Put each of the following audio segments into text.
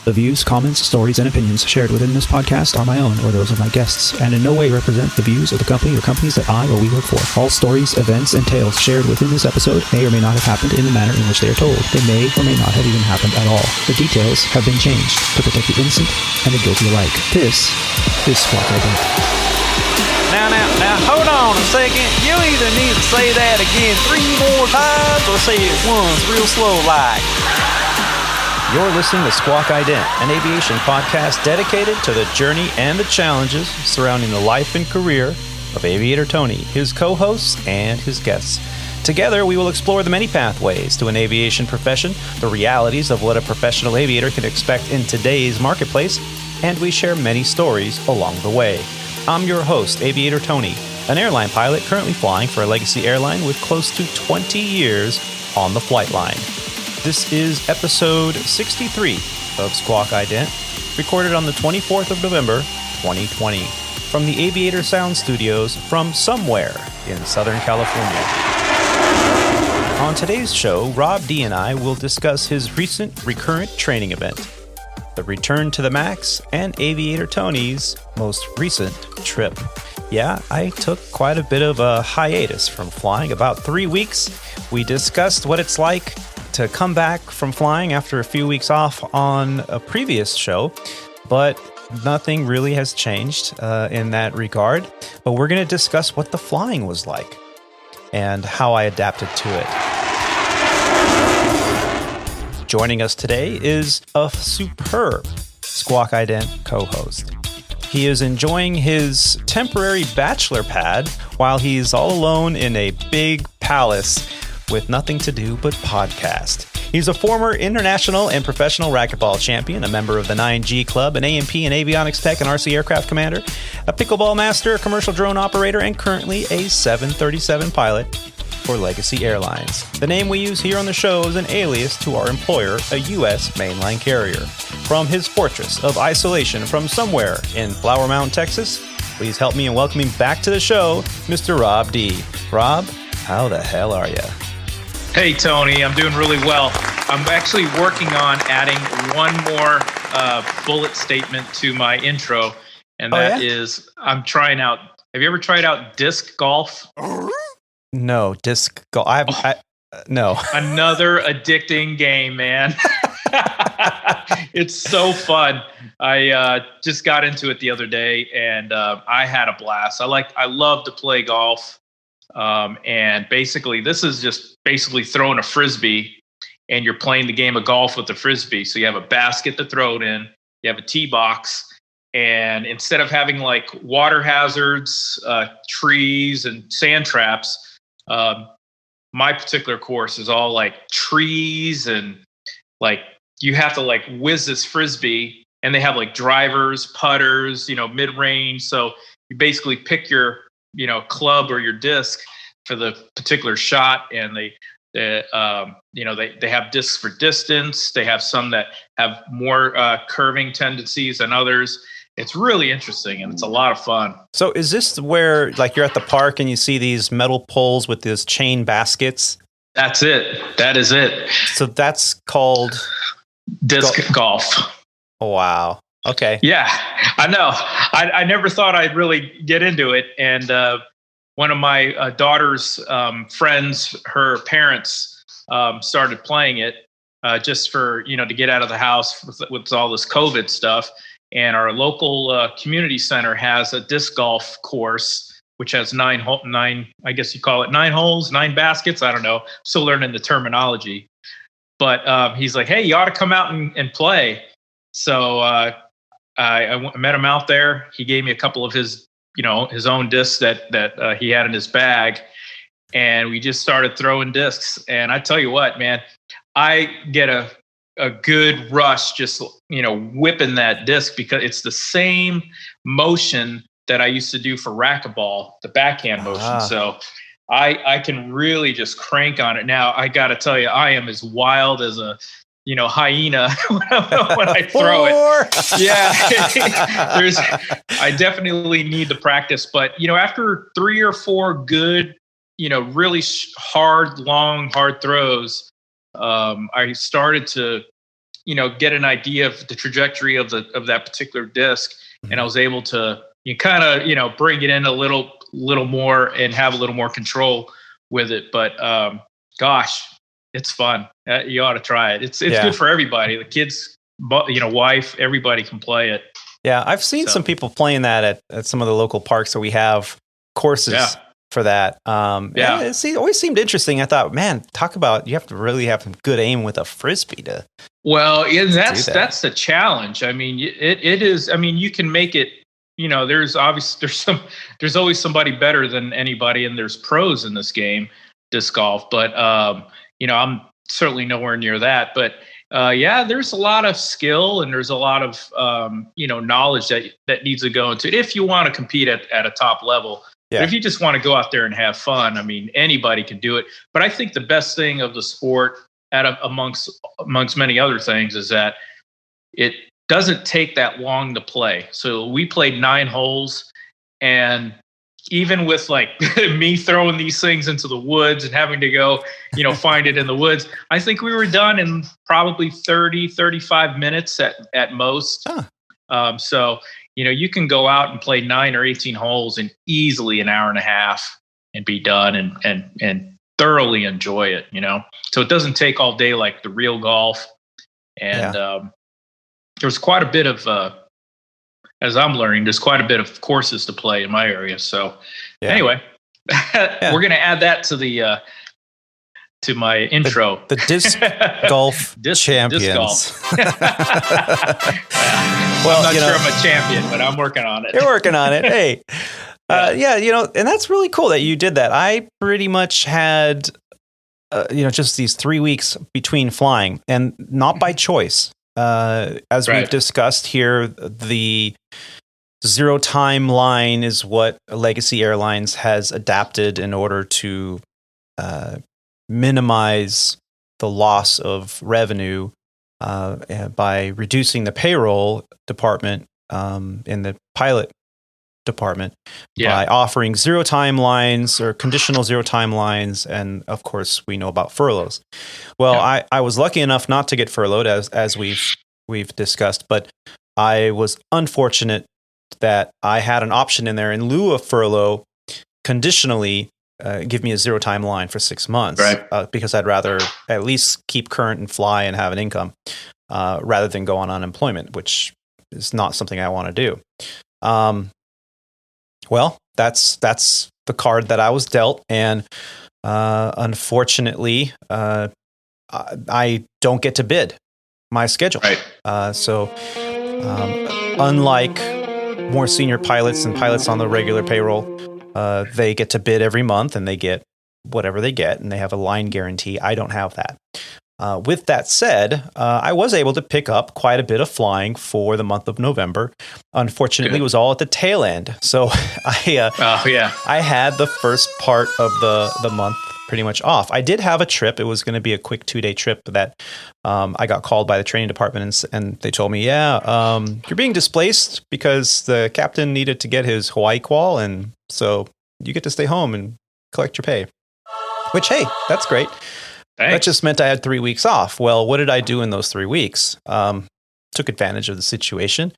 The views, comments, stories, and opinions shared within this podcast are my own or those of my guests, and in no way represent the views of the company or companies that I or we work for. All stories, events, and tales shared within this episode may or may not have happened in the manner in which they are told. They may or may not have even happened at all. The details have been changed to protect the innocent and the guilty alike. This is Squawk Ident. Now, hold on a second. You either need to say that again 3 more times or say it once real slow like. You're listening to Squawk Ident, an aviation podcast dedicated to the journey and the challenges surrounding the life and career of Aviator Tony, his co-hosts, and his guests. Together, we will explore the many pathways to an aviation profession, the realities of what a professional aviator can expect in today's marketplace, and we share many stories along the way. I'm your host, Aviator Tony, an airline pilot currently flying for a legacy airline with close to 20 years on the flight line. This is episode 63 of Squawk Ident, recorded on the 24th of November, 2020, from the Aviator Sound Studios from somewhere in Southern California. On today's show, Rob D and I will discuss his recent recurrent training event, the return to the MAX, and Aviator Tony's most recent trip. Yeah, I took quite a bit of a hiatus from flying, about 3 weeks. We discussed what it's like to come back from flying after a few weeks off on a previous show, but nothing really has changed in that regard. But we're going to discuss what the flying was like and how I adapted to it. Joining us today is a superb Squawk Ident co-host. He is enjoying his temporary bachelor pad while he's all alone in a big palace with nothing to do but podcast. He's a former international and professional racquetball champion, a member of the 9G Club, an AMP and avionics tech and RC aircraft commander, a pickleball master, a commercial drone operator, and currently a 737 pilot for Legacy Airlines. The name we use here on the show is an alias to our employer, a U.S. mainline carrier. From his fortress of isolation from somewhere in Flower Mound, Texas, please help me in welcoming back to the show, Mr. Rob D. Rob, how the hell are you? Hey, Tony, I'm doing really well. I'm actually working on adding one more bullet statement to my intro, and that is I'm trying out. Have you ever tried out disc golf? No, disc golf. No. Another addicting game, man. It's so fun. I just got into it the other day, and I had a blast. I love to play golf. And basically, this is just throwing a frisbee, and you're playing the game of golf with the frisbee. So you have a basket to throw it in, you have a tee box, and instead of having like water hazards, trees, and sand traps, my particular course is all like trees, and like you have to like whiz this frisbee, and they have like drivers, putters, mid-range. So you basically pick your club or your disc for the particular shot, and they have discs for distance. They have some that have more curving tendencies than others. It's really interesting, and it's a lot of fun. So is this where like you're at the park and you see these metal poles with these chain baskets? That's it. That is it. So that's called disc golf. Oh, wow. Okay. Yeah, I know. I never thought I'd really get into it. And one of my daughter's friends, her parents started playing it just for, to get out of the house with all this COVID stuff. And our local community center has a disc golf course, which has 9, I guess you call it 9 holes, 9 baskets. I don't know. Still learning the terminology. But he's like, hey, you ought to come out and play. So I met him out there. He gave me a couple of his own discs that he had in his bag, and we just started throwing discs. And I tell you what, man, I get a good rush just whipping that disc, because it's the same motion that I used to do for racquetball, the backhand motion. So I can really just crank on it. Now I got to tell you, I am as wild as a hyena when I throw it. Yeah. I definitely need to practice, but after 3 or 4 good, really hard throws, I started to get an idea of the trajectory of that particular disc, and I was able to kind of bring it in a little more and have a little more control with it. But gosh, it's fun. You ought to try it. It's good for everybody. The kids, wife, everybody can play it. Yeah, I've seen some people playing that at some of the local parks where we have courses for that. It always seemed interesting. I thought, man, talk about, you have to really have some good aim with a Frisbee to. Well, that's the challenge. I mean, it is. I mean, you can make it. There's always somebody better than anybody, and there's pros in this game, disc golf. But I'm certainly nowhere near that. But there's a lot of skill, and there's a lot of knowledge that needs to go into it if you want to compete at a top level. Yeah. But if you just want to go out there and have fun, I mean, anybody can do it. But I think the best thing of the sport, amongst many other things, is that it doesn't take that long to play. So we played 9 holes, and even with like me throwing these things into the woods and having to go, find it in the woods, I think we were done in probably 35 minutes at most. Huh. So, you can go out and play 9 or 18 holes in easily an hour and a half and be done and thoroughly enjoy it, So it doesn't take all day like the real golf. And there's quite a bit of, as I'm learning, there's quite a bit of courses to play in my area. So anyway, we're going to add that to my intro. The disc golf champions. Disc golf. Well, I'm not sure I'm a champion, but I'm working on it. You're working on it. Hey. And that's really cool that you did that. I pretty much had, just these 3 weeks between flying, and not by choice. As we've discussed here, the zero time line is what Legacy Airlines has adapted in order to minimize the loss of revenue by reducing the payroll department in the pilot department by offering zero time lines or conditional zero time lines. And of course, we know about furloughs. Well, I was lucky enough not to get furloughed as we've discussed, but I was unfortunate that I had an option in there in lieu of furlough, conditionally give me a zero time line for 6 months, because I'd rather at least keep current and fly and have an income rather than go on unemployment, which is not something I want to do. Well, that's the card that I was dealt, and unfortunately, I don't get to bid my schedule. So, unlike more senior pilots and pilots on the regular payroll, they get to bid every month, and they get whatever they get, and they have a line guarantee. I don't have that. With that said, I was able to pick up quite a bit of flying for the month of November. Unfortunately, it was all at the tail end. So I had the first part of the month pretty much off. I did have a trip. It was going to be a quick 2-day trip that I got called by the training department, and they told me, you're being displaced because the captain needed to get his Hawaii qual, and so you get to stay home and collect your pay. Which, hey, that's great. Thanks. That just meant I had 3 weeks off. Well, what did I do in those 3 weeks? Took advantage of the situation.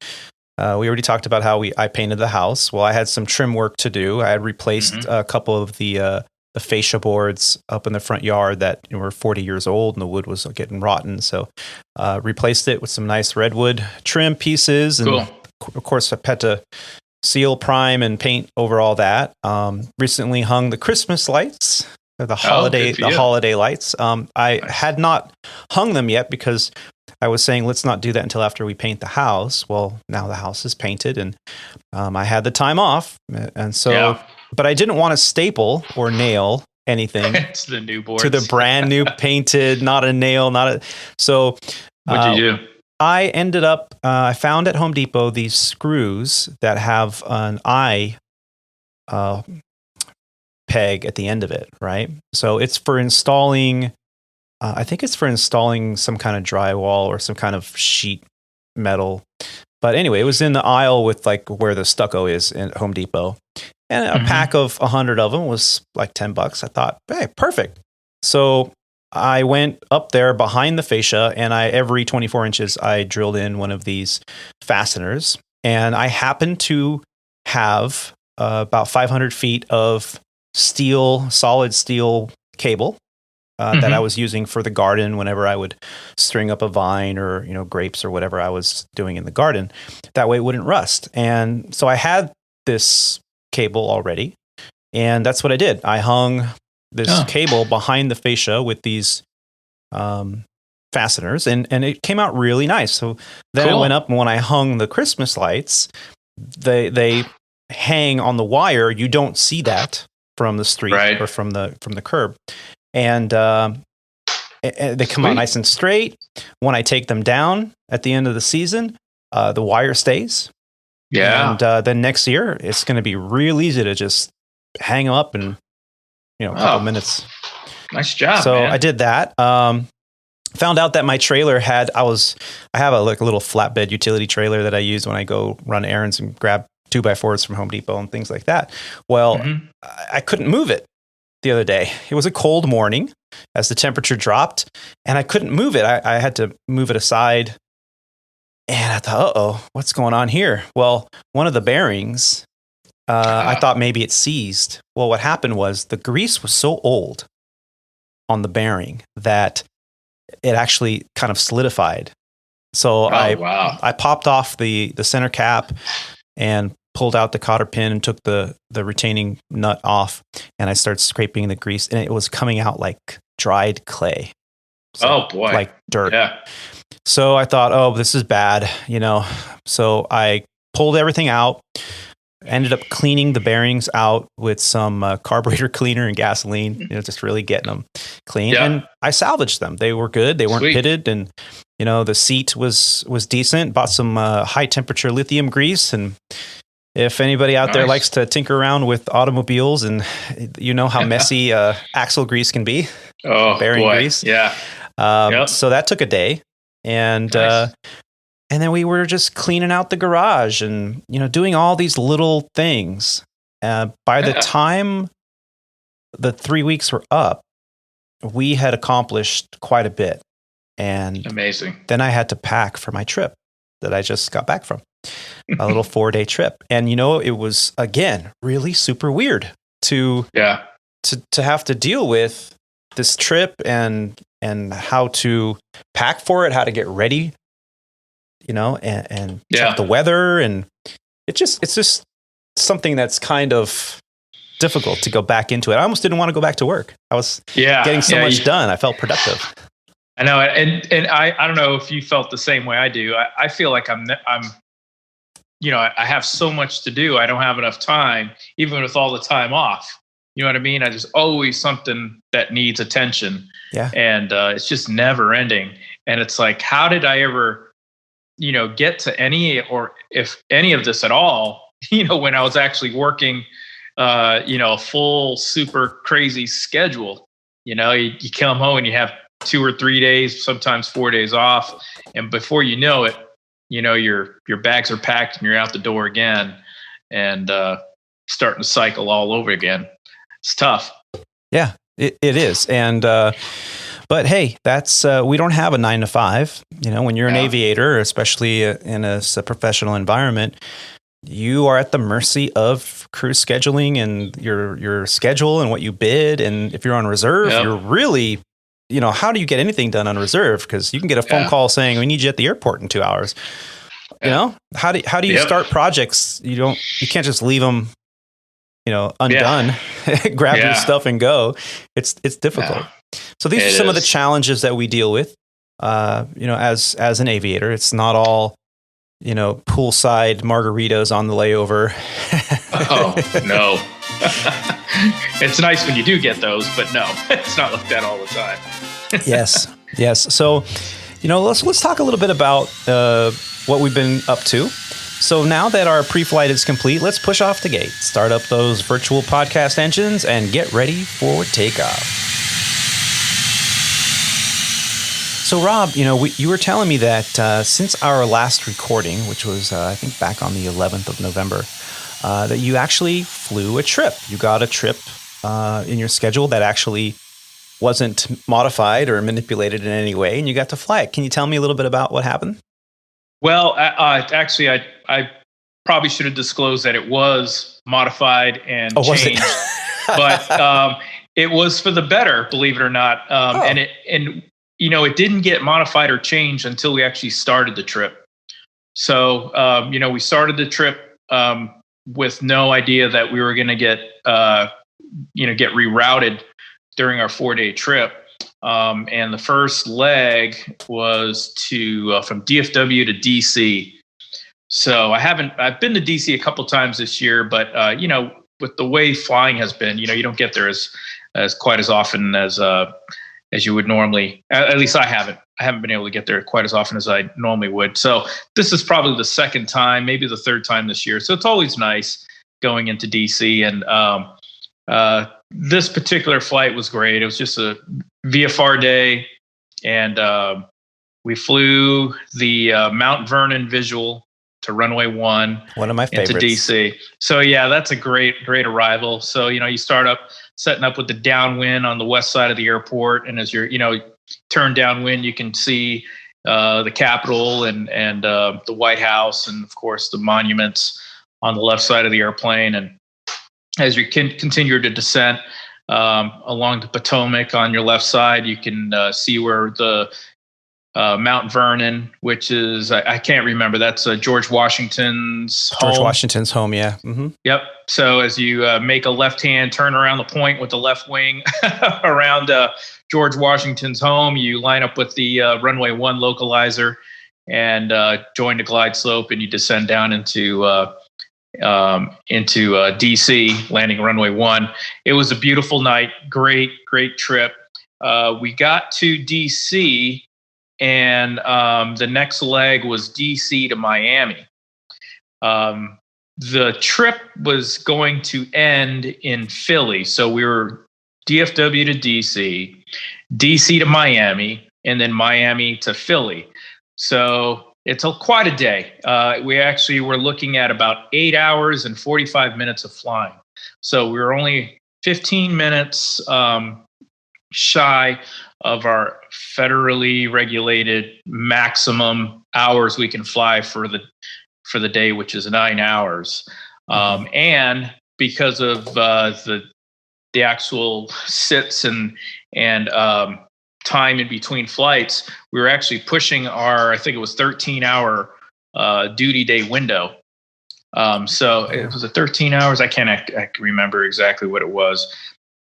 We already talked about how I painted the house. Well, I had some trim work to do. I had replaced a couple of the fascia boards up in the front yard that were 40 years old, and the wood was getting rotten. So replaced it with some nice redwood trim pieces. And of course, I had to seal, prime, and paint over all that. Recently hung the Christmas lights. The holiday lights. I had not hung them yet because I was saying, let's not do that until after we paint the house. Well, now the house is painted, and I had the time off. And so, but I didn't want to staple or nail anything it's the new boards. To the brand new painted, not a nail, so what'd you do? I ended up, I found at Home Depot these screws that have an eye peg at the end of it, right? So it's for installing, I think it's for installing some kind of drywall or some kind of sheet metal. But anyway, it was in the aisle with like where the stucco is in Home Depot. And a pack of 100 of them was like $10. I thought, hey, perfect. So I went up there behind the fascia, and every 24 inches, I drilled in one of these fasteners. And I happened to have about 500 feet of solid steel cable that I was using for the garden whenever I would string up a vine or, grapes or whatever I was doing in the garden. That way it wouldn't rust. And so I had this cable already, and that's what I did. I hung this cable behind the fascia with these fasteners, and it came out really nice. So then I went up, and when I hung the Christmas lights, they hang on the wire. You don't see that from the street or from the curb. And they come out nice and straight. When I take them down at the end of the season, the wire stays. Yeah. And then next year, it's going to be real easy to just hang them up in a couple minutes. Nice job. So man. I did that. Found out that my trailer I have a little flatbed utility trailer that I use when I go run errands and grab 2x4s from Home Depot and things like that. Well, I couldn't move it the other day. It was a cold morning as the temperature dropped, and I couldn't move it. I had to move it aside, and I thought, what's going on here? Well, one of the bearings, I thought maybe it seized. Well, what happened was the grease was so old on the bearing that it actually kind of solidified. So I popped off the center cap and pulled out the cotter pin and took the retaining nut off, and I started scraping the grease, and it was coming out like dried clay. So, like dirt. Yeah. So I thought, this is bad, So I pulled everything out, ended up cleaning the bearings out with some carburetor cleaner and gasoline, just really getting them clean. Yeah. And I salvaged them. They were good. They weren't pitted, and the seat was decent. Bought some high temperature lithium grease, and if anybody out there likes to tinker around with automobiles, and how messy axle grease can be, bearing grease. Yeah. So that took a day, and then we were just cleaning out the garage and doing all these little things. By the time the 3 weeks were up, we had accomplished quite a bit. And amazing. Then I had to pack for my trip that I just got back from. A little 4-day trip. And it was, again, really super weird to have to deal with this trip and how to pack for it, how to get ready, and check the weather. And it's just something that's kind of difficult to go back into it. I almost didn't want to go back to work. I was getting so much done. I felt productive. I know. And I don't know if you felt the same way I do. I feel like I'm I have so much to do. I don't have enough time, even with all the time off. You know what I mean? There's always something that needs attention. Yeah. And it's just never ending. And it's like, how did I ever, get to any, or if any of this at all, when I was actually working, a full, super crazy schedule. You come home and you have 2 or 3 days, sometimes 4 days off. And before you know it, your bags are packed and you're out the door again, and starting to cycle all over again. It's tough. Yeah, it is. And but hey, that's we don't have a 9 to 5. When you're an aviator, especially in a professional environment, you are at the mercy of crew scheduling and your schedule and what you bid. And if you're on reserve, you're really, how do you get anything done on reserve? Because you can get a phone call saying we need you at the airport in 2 hours. How do you start projects? You can't just leave them, undone. Grab your stuff and go. It's difficult. So these are some of the challenges that we deal with. As an aviator, it's not all poolside margaritas on the layover. Oh no. It's nice when you do get those, but no, it's not like that all the time. Yes. So, let's talk a little bit about what we've been up to. So now that our pre-flight is complete, let's push off the gate, start up those virtual podcast engines, and get ready for takeoff. So Rob, you were telling me that since our last recording, which was I think back on the 11th of November, that you actually flew a trip. You got a trip in your schedule that actually wasn't modified or manipulated in any way, and you got to fly it. Can you tell me a little bit about what happened? Well, actually, I probably should have disclosed that it was modified and changed, but it was for the better, believe it or not. And it didn't get modified or changed until we actually started the trip. So we started the trip with no idea that we were going to get rerouted during our 4-day trip. And the first leg was from DFW to DC. So I've been to DC a couple times this year, but with the way flying has been, you don't get there as quite as often as you would normally. At least I haven't been able to get there quite as often as I normally would. So this is probably the second time, maybe the third time this year. So it's always nice going into DC. And this particular flight was great. It was just a VFR day, and we flew the Mount Vernon visual to runway 1. One of my favorites. Into DC. So yeah, that's a great arrival. So, you start setting up with the downwind on the west side of the airport. And as you're, turn downwind, you can see the Capitol and the White House, and of course the monuments on the left side of the airplane. And as you continue to descend along the Potomac on your left side, you can see where the Mount Vernon, which is, I can't remember, that's George Washington's home. George Washington's home, yeah. Mm-hmm. Yep. So as you make a left hand turn around the point with the left wing around George Washington's home, you line up with the runway 1 localizer and join the glide slope, and you descend down into DC, landing runway 1. It was a beautiful night. Great trip. We got to DC, and the next leg was DC to Miami. The trip was going to end in Philly. So we were DFW to DC, DC to Miami, and then Miami to Philly. So it's quite a day. We actually were looking at about 8 hours and 45 minutes of flying. So we were only 15 minutes shy of our federally regulated maximum hours we can fly for the day, which is 9 hours. And because of the actual sits and time in between flights, we were actually pushing our, I think it was 13-hour duty day window. So it was a 13 hours. I can't remember exactly what it was.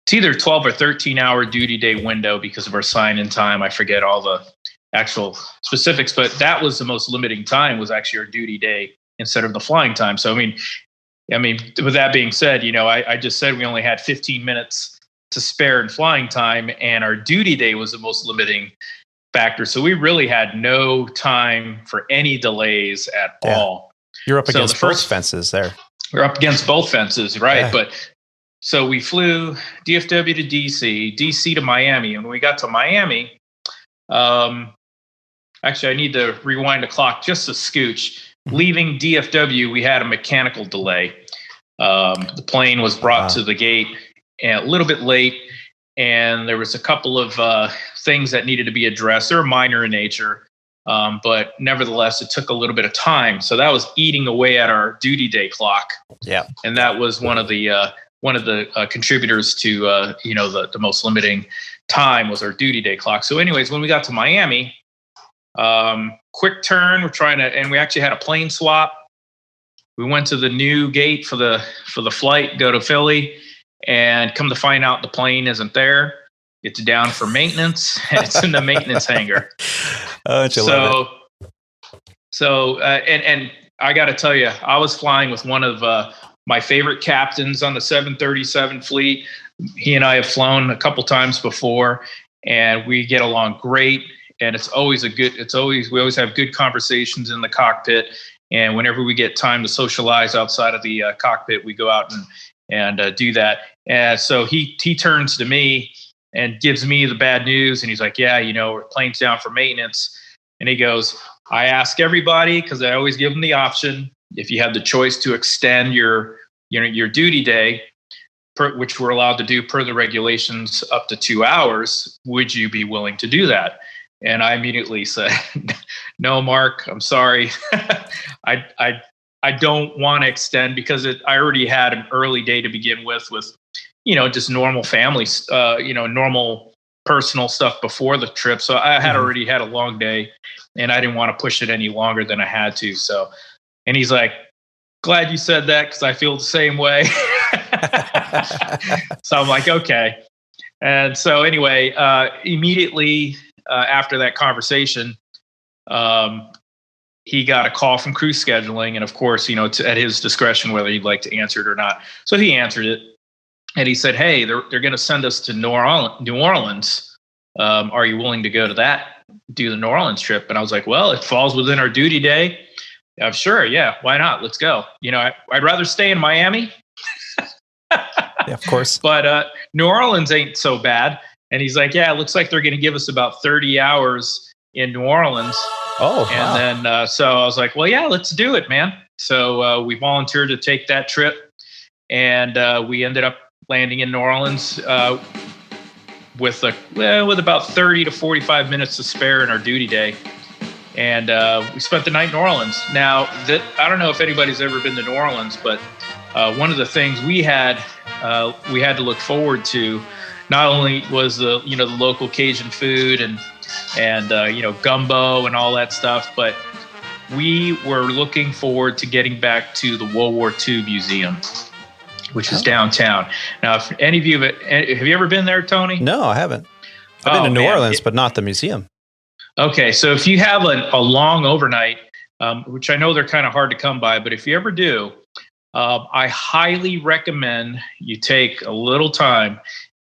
It's either 12 or 13-hour duty day window because of our sign-in time. I forget all the actual specifics, but that was the most limiting time, was actually our duty day instead of the flying time. So, I mean, with that being said, I just said we only had 15 minutes to spare in flying time, and our duty day was the most limiting factor. So we really had no time for any delays at all. You're up against both fences there. We're up against both fences, right? Yeah. But so we flew DFW to DC, DC to Miami. And when we got to Miami, actually, I need to rewind the clock just a scooch. Leaving DFW, we had a mechanical delay. The plane was brought to the gate a little bit late, and there was a couple of things that needed to be addressed. They were minor in nature, but nevertheless, it took a little bit of time. So that was eating away at our duty day clock. Yeah, and that was one of the contributors to the most limiting time was our duty day clock. So anyways, when we got to Miami, quick turn, and we actually had a plane swap. We went to the new gate for the flight, go to Philly, and come to find out the plane isn't there. It's down for maintenance, and it's in the maintenance hangar. Oh, love it. So I got to tell you, I was flying with one of my favorite captains on the 737 fleet. He and I have flown a couple times before, and we get along great. And we always have good conversations in the cockpit. And whenever we get time to socialize outside of the cockpit, we go out and do that. And so he turns to me and gives me the bad news. And he's like, yeah, our plane's down for maintenance. And he goes, I ask everybody, because I always give them the option, if you have the choice to extend your duty day, which we're allowed to do per the regulations up to 2 hours. Would you be willing to do that? And I immediately said, no, Mark, I'm sorry. I don't want to extend because I already had an early day to begin with, just normal family, normal personal stuff before the trip. So I had already had a long day and I didn't want to push it any longer than I had to. So, and he's like, glad you said that because I feel the same way. So I'm like, okay. And so anyway, immediately after that conversation, he got a call from crew scheduling. And of course, it's at his discretion whether he'd like to answer it or not. So he answered it. And he said, hey, they're going to send us to New Orleans. Are you willing to go to do the New Orleans trip? And I was like, well, it falls within our duty day. Sure. Yeah. Why not? Let's go. I'd rather stay in Miami. Yeah, of course. But New Orleans ain't so bad. And he's like, yeah, it looks like they're going to give us about 30 hours in New Orleans. Oh, and wow. then so I was like, well, yeah, let's do it, man. So we volunteered to take that trip. And we ended up landing in New Orleans with about 30 to 45 minutes to spare in our duty day. And we spent the night in New Orleans. Now, I don't know if anybody's ever been to New Orleans, but one of the things we had to look forward to not only was the local Cajun food and gumbo and all that stuff, but we were looking forward to getting back to the World War II Museum, which is downtown. Now, if any of you have you ever been there, Tony? No, I haven't. I've been to New Orleans, but not the museum. Okay, so if you have a long overnight, which I know they're kind of hard to come by, but if you ever do, I highly recommend you take a little time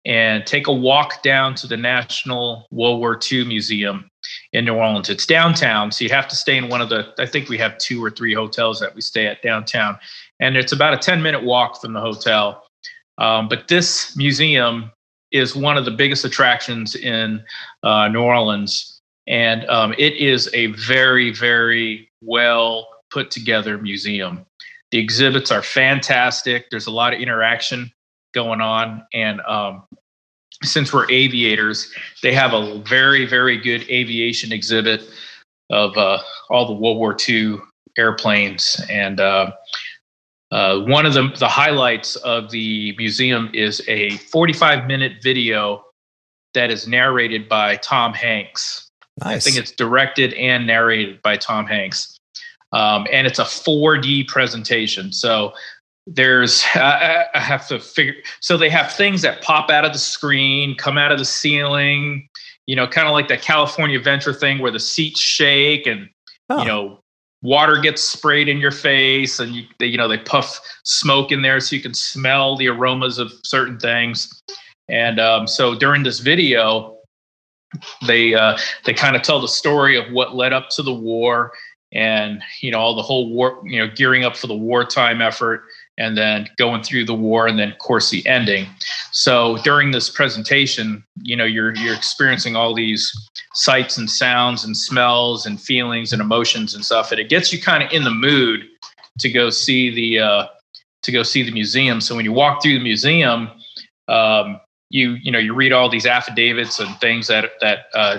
and take a walk down to the National World War II Museum in New Orleans. It's downtown, so you have to stay in I think we have 2 or 3 hotels that we stay at downtown. And it's about a 10-minute walk from the hotel. But this museum is one of the biggest attractions in New Orleans. And it is a very, very well put together museum. The exhibits are fantastic. There's a lot of interaction going on. And since we're aviators, they have a very, very good aviation exhibit of all the World War II airplanes. And one of the highlights of the museum is a 45-minute video that is narrated by Tom Hanks. Nice. I think it's directed and narrated by Tom Hanks. And it's a 4D presentation. So I have to figure. So they have things that pop out of the screen, come out of the ceiling, kind of like the California Adventure thing where the seats shake and, water gets sprayed in your face and they puff smoke in there so you can smell the aromas of certain things. And so during this video, they kind of tell the story of what led up to the war and, all the whole war, gearing up for the wartime effort and then going through the war and then of course the ending. So during this presentation, you're experiencing all these sights and sounds and smells and feelings and emotions and stuff. And it gets you kind of in the mood to go see the museum. So when you walk through the museum, you read all these affidavits and things that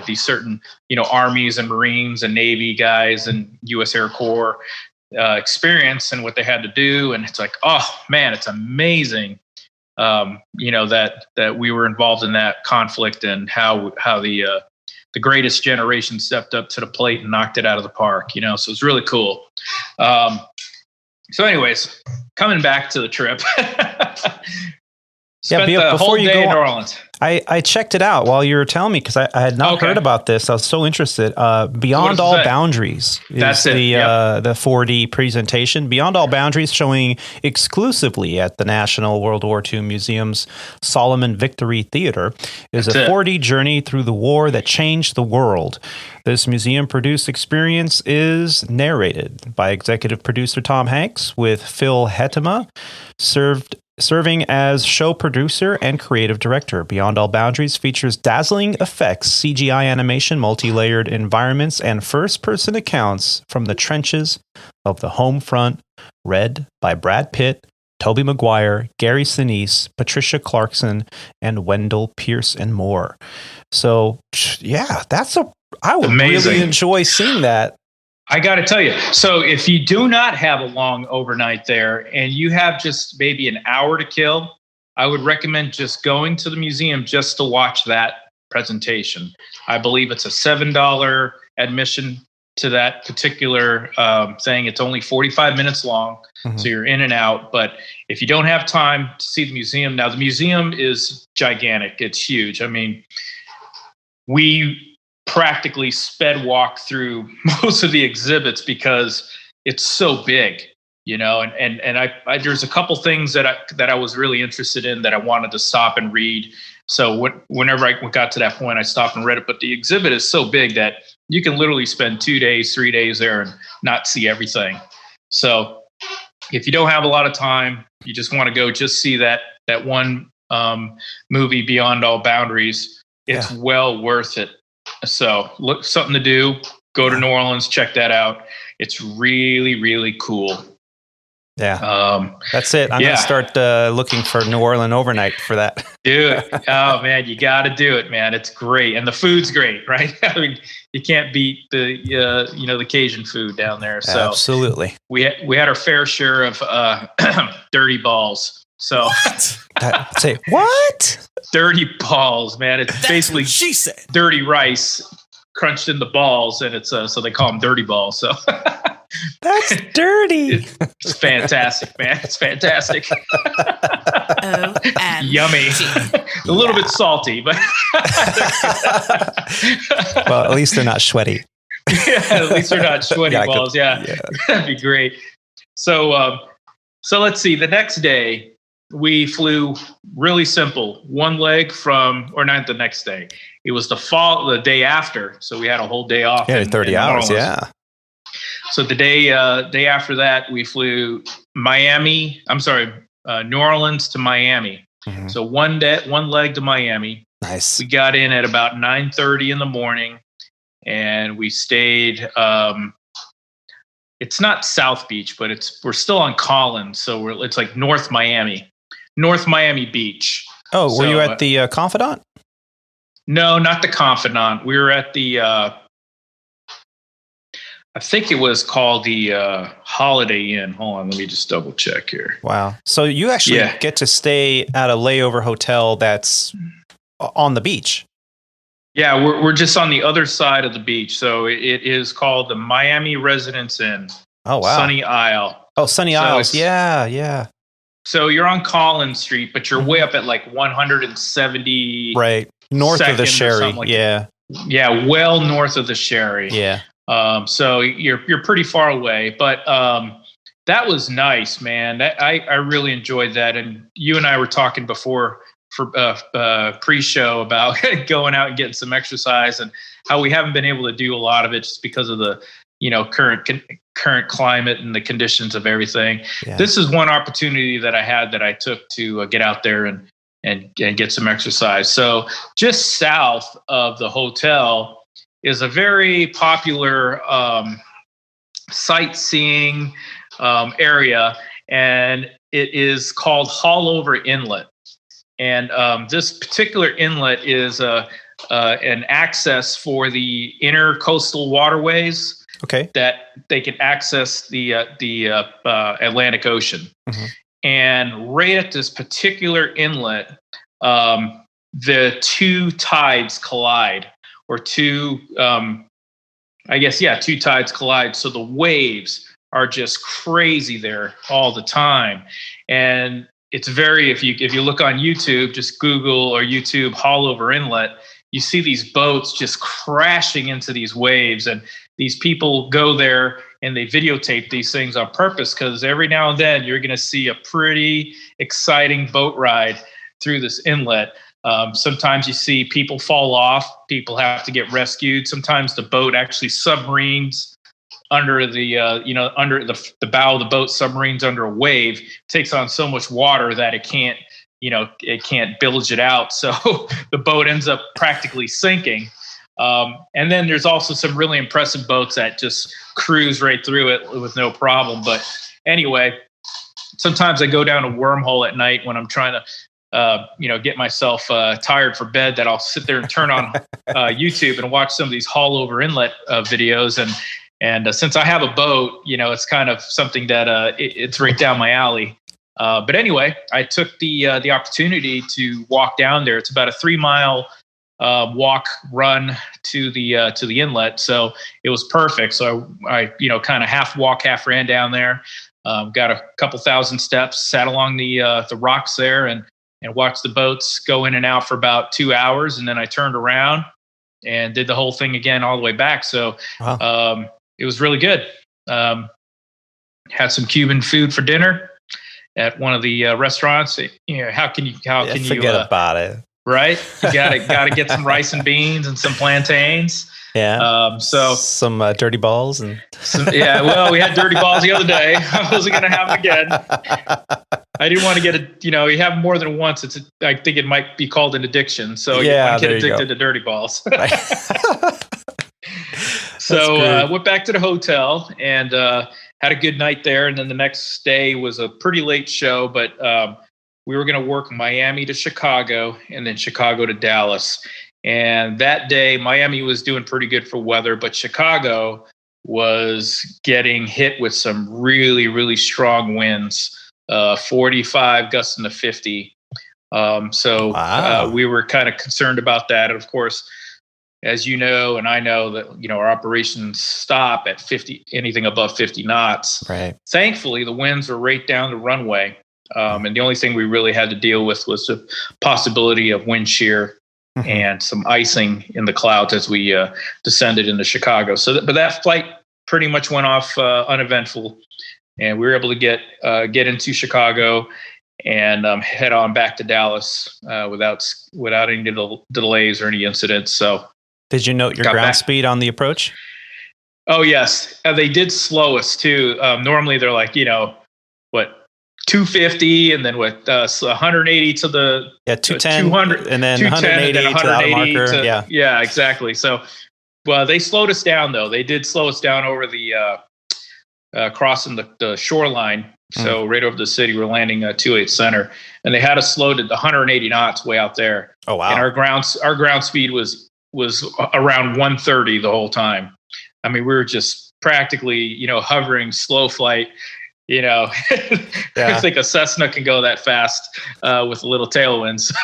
these certain, armies and Marines and Navy guys and U.S. Air Corps experience and what they had to do. And it's like, oh man, it's amazing. That we were involved in that conflict and how the greatest generation stepped up to the plate and knocked it out of the park, so it's really cool. So anyways, coming back to the trip, spent the whole day in New Orleans. I checked it out while you were telling me because I had not heard about this. I was so interested. Beyond All Boundaries is the 4D presentation. Beyond All Boundaries, showing exclusively at the National World War II Museum's Solomon Victory Theater, is a 4D journey through the war that changed the world. This museum-produced experience is narrated by executive producer Tom Hanks, with Phil Hetema serving as show producer and creative director. Beyond All Boundaries features dazzling effects, CGI animation, multi-layered environments, and first-person accounts from the trenches of the home front, read by Brad Pitt Tobey Maguire, Gary Sinise, Patricia Clarkson, and Wendell Pierce, and more. So, yeah, I would amazing. Really enjoy seeing that. I got to tell you, so if you do not have a long overnight there and you have just maybe an hour to kill, I would recommend just going to the museum just to watch that presentation. I believe it's a $7 admission to that particular thing. It's only 45 minutes long, so you're in and out. But if you don't have time to see the museum, now the museum is gigantic. It's huge. I mean, we practically sped walk through most of the exhibits because it's so big, you know. And I there's a couple things that I was really interested in that I wanted to stop and read. So whenever I got to that point, I stopped and read it. But the exhibit is so big that you can literally spend 2 days, 3 days there and not see everything. So if you don't have a lot of time, you just want to go just see that one movie, Beyond All Boundaries. It's well worth it. So look, something to do. Go to New Orleans, check that out. It's really, really cool. Yeah, that's it. I'm gonna start looking for New Orleans overnight for that. Do it. Oh man, you got to do it, man. It's great, and the food's great, right? I mean, you can't beat the the Cajun food down there. So absolutely, we had our fair share of dirty balls. So say what? Dirty balls, man. It's That's basically what she said. Dirty rice crunched in the balls, and it's so they call them dirty balls. So. That's dirty. It's fantastic, man. It's fantastic. Yummy. A little bit salty, but well, at least they're not sweaty. Yeah, at least they're not sweaty balls. Yeah. That'd be great. So let's see. The next day we flew really simple. One leg or not the next day. It was the day after. So we had a whole day off. Yeah, 30 hours. Yeah. So the day after that, we flew New Orleans to Miami. Mm-hmm. So one leg to Miami. Nice. We got in at about 9:30 in the morning, and we stayed. It's not South Beach, but we're still on Collins, so it's like North Miami Beach. Oh, were you at the Confidant? No, not the Confidant. We were at the. I think it was called the Holiday Inn. Hold on, let me just double check here. Wow. So you actually get to stay at a layover hotel that's on the beach. Yeah, we're just on the other side of the beach. So it is called the Miami Residence Inn. Oh, wow. Sunny Isle. Oh, Sunny Isles. Yeah. So you're on Collins Street, but you're way up at like 170. Right. North of the Sherry. Yeah. Yeah, well north of the Sherry. Yeah. So you're pretty far away, but that was nice, man. I really enjoyed that. And you and I were talking before for pre-show about going out and getting some exercise, and how we haven't been able to do a lot of it just because of the current climate and the conditions of everything. Yeah. This is one opportunity that I had that I took to get out there and get some exercise. So just south of the hotel is a very popular sightseeing area, and it is called Hallover Inlet. And this particular inlet is an access for the intercoastal waterways. Okay. That they can access the Atlantic Ocean. Mm-hmm. And right at this particular inlet, the two tides collide. Or two tides collide. So the waves are just crazy there all the time. And it's if you look on YouTube, just Google or YouTube Hallover Inlet, you see these boats just crashing into these waves. And these people go there and they videotape these things on purpose, because every now and then you're going to see a pretty exciting boat ride through this inlet. Sometimes you see people fall off, people have to get rescued. Sometimes the boat actually submarines under the bow of the boat, submarines under a wave, takes on so much water that it can't bilge it out. So the boat ends up practically sinking. And then there's also some really impressive boats that just cruise right through it with no problem. But anyway, sometimes I go down a wormhole at night when I'm trying to get myself tired for bed, that I'll sit there and turn on YouTube and watch some of these haul over inlet videos. And since I have a boat, it's kind of something that it's right down my alley. But anyway, I took the opportunity to walk down there. It's about a 3-mile walk run to the inlet, so it was perfect. So I kind of half walk, half ran down there. Got a couple thousand steps, sat along the rocks there, and watched the boats go in and out for about 2 hours, and then I turned around and did the whole thing again all the way back. So wow. It was really good. Had some Cuban food for dinner at one of the restaurants. How can you forget about it? Right? You gotta get some rice and beans and some plantains. Yeah. So some dirty balls and well, we had dirty balls the other day. I wasn't gonna have them again. I didn't want to get it. You have them more than once. I think it might be called an addiction. So you want to get addicted to dirty balls. So went back to the hotel and had a good night there. And then the next day was a pretty late show, but we were going to work Miami to Chicago and then Chicago to Dallas. And that day, Miami was doing pretty good for weather, but Chicago was getting hit with some really, really strong winds, 45 gusts into 50. So wow. We were kind of concerned about that. And of course, as you know, and I know that, our operations stop at 50, anything above 50 knots. Right. Thankfully, the winds were right down the runway. And the only thing we really had to deal with was the possibility of wind shear and some icing in the clouds as we descended into Chicago. But that flight pretty much went off uneventful, and we were able to get into Chicago and head on back to Dallas without any delays or any incidents. So, did you note your ground speed on the approach? Oh yes, they did slow us too. Normally they're like 250 and then 180 to the 210 200 and then 180 to the outer marker. Yeah, exactly. So, well, they slowed us down though. They did slow us down over the crossing the shoreline. So right over the city, we're landing 28 Center, and they had us slowed at 180 knots way out there. Oh wow! And our ground speed was around 130 the whole time. I mean, we were just practically hovering, slow flight. I think a Cessna can go that fast with a little tailwind. So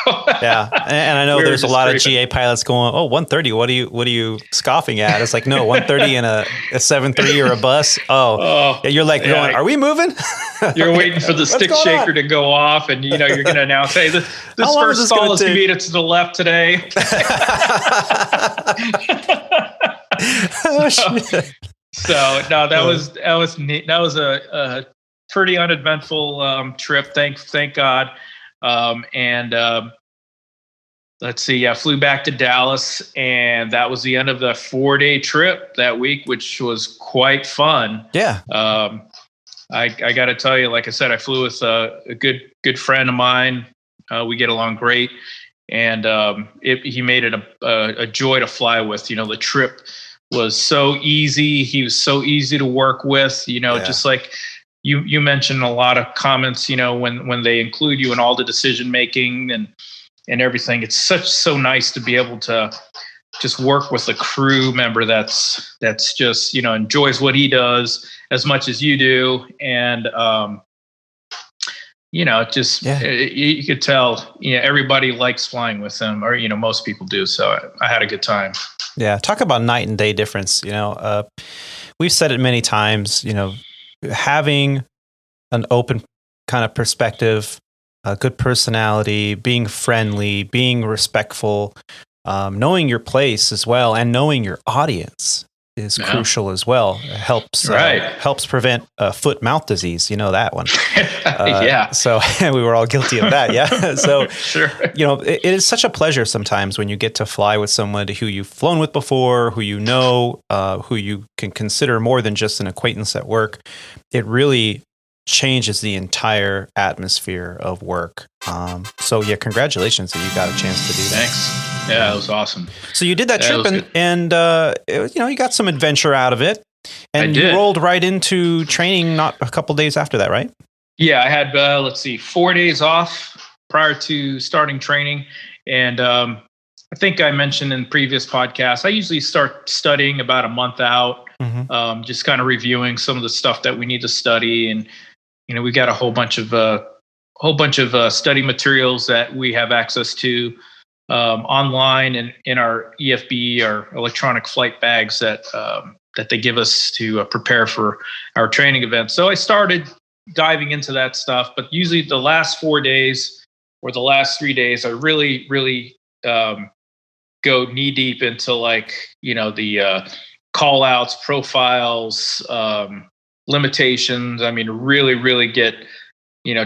yeah, and I know there's a lot of GA pilots going, 130. What are you scoffing at? It's like, no, 130 in a 737 or a bus. You're like going, are we moving? You're waiting for the stick shaker to go off, and you're going to announce, hey, this first stall is going to be to the left today. So no, that was neat. That was a pretty uneventful trip. Thank God. Let's see. I flew back to Dallas, and that was the end of the 4-day trip that week, which was quite fun. Yeah. I got to tell you, like I said, I flew with a good friend of mine. We get along great, and he made it a joy to fly with. The trip was so easy. He was so easy to work with, just like you mentioned a lot of comments, when they include you in all the decision making and everything. It's so nice to be able to just work with a crew member that's just, enjoys what he does as much as you do. And, you could tell, everybody likes flying with him, or, most people do. So I had a good time. Yeah. Talk about night and day difference. We've said it many times, having an open kind of perspective, a good personality, being friendly, being respectful, knowing your place as well, and knowing your audience is crucial as well. It helps prevent foot-mouth disease. That one. Yeah. So we were all guilty of that. Yeah. So sure. It is such a pleasure sometimes when you get to fly with someone who you've flown with before, who who you can consider more than just an acquaintance at work. It really changes the entire atmosphere of work. So yeah, congratulations that you got a chance to do that. Thanks. Yeah, it was awesome. So you did that trip and you got some adventure out of it, and you rolled right into training not a couple days after that, right? Yeah, I had, 4 days off prior to starting training. And I think I mentioned in previous podcasts, I usually start studying about a month out, just kind of reviewing some of the stuff that we need to study. And, we got a whole bunch of study materials that we have access to online and in our EFB, our electronic flight bags that they give us to prepare for our training events. So I started diving into that stuff, but usually the last 4 days or the last 3 days, I really, really go knee deep into the call outs, profiles, limitations. I mean, really, really get,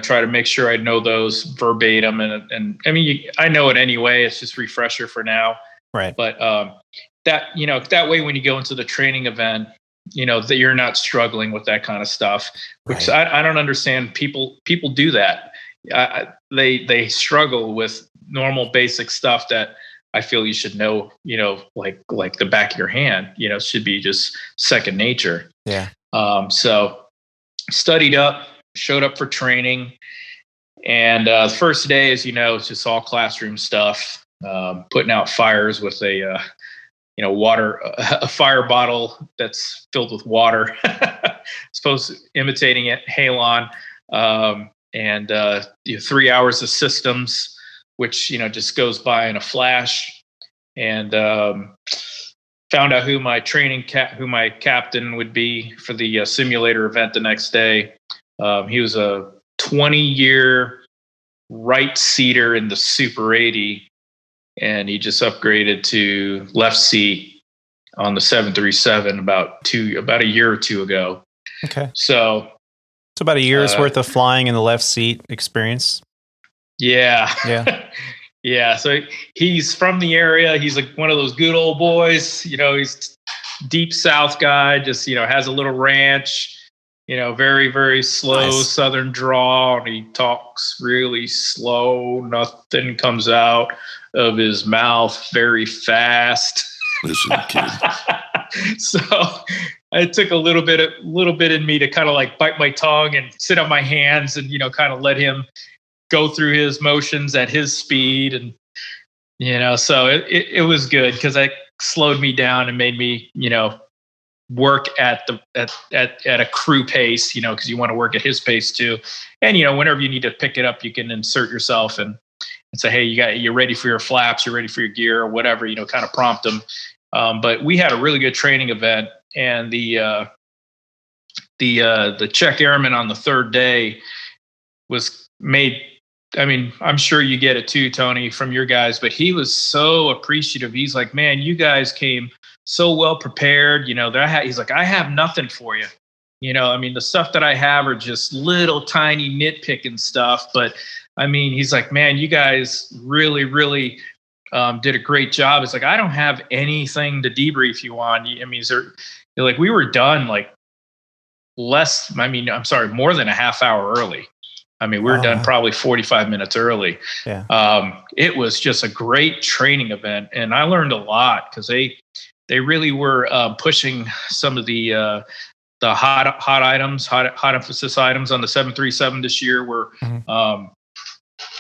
try to make sure I know those verbatim. And I mean, I know it anyway. It's just refresher for now. Right. But that way, when you go into the training event, that you're not struggling with that kind of stuff, which I don't understand. People do that. They struggle with normal basic stuff that I feel you should know, like the back of your hand, should be just second nature. Yeah. So studied up, showed up for training. And the first day, as it's just all classroom stuff, putting out fires with a fire bottle that's filled with water, imitating it, halon, and 3 hours of systems, which, just goes by in a flash. And found out who my captain would be for the simulator event the next day. He was a 20-year right seater in the Super 80. And he just upgraded to left seat on the 737 about a year or two ago. Okay. So it's about a year's worth of flying in the left seat experience. Yeah. Yeah. Yeah. So he's from the area. He's like one of those good old boys. He's deep South guy, just, has a little ranch, very, very slow Southern drawl. And he talks really slow. Nothing comes out of his mouth very fast. Listen, kid. So it took a little bit in me to kind of like bite my tongue and sit on my hands and, kind of let him go through his motions at his speed. And, so it was good because that slowed me down and made me, work at a crew pace, because you want to work at his pace too. And, whenever you need to pick it up, you can insert yourself and say, hey, you're ready for your flaps, you're ready for your gear or whatever, kind of prompt them. But we had a really good training event, and the check airman on the third day was made. I mean, I'm sure you get it too, Tony, from your guys, but he was so appreciative. He's like, man, you guys came so well prepared. He's like, I have nothing for you. I mean, the stuff that I have are just little tiny nitpicking stuff. But I mean, he's like, man, you guys really, really did a great job. It's like, I don't have anything to debrief you on. I mean, we were done more than a half hour early. I mean, we were done probably 45 minutes early. Yeah. It was just a great training event, and I learned a lot because they really were pushing some of the hot items, hot emphasis items on the 737 this year. Were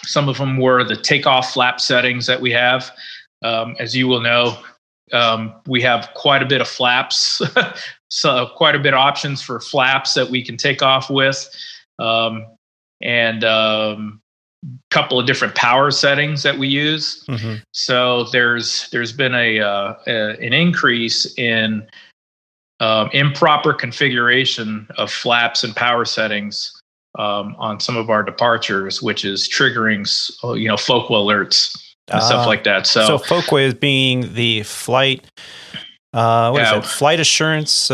some of them were the takeoff flap settings that we have. As you will know, we have quite a bit of flaps, so quite a bit of options for flaps that we can take off with. And couple of different power settings that we use. So there's been an increase in improper configuration of flaps and power settings on some of our departures, which is triggering FOCA alerts and stuff like that. So FOCA is being the flight is it? Flight assurance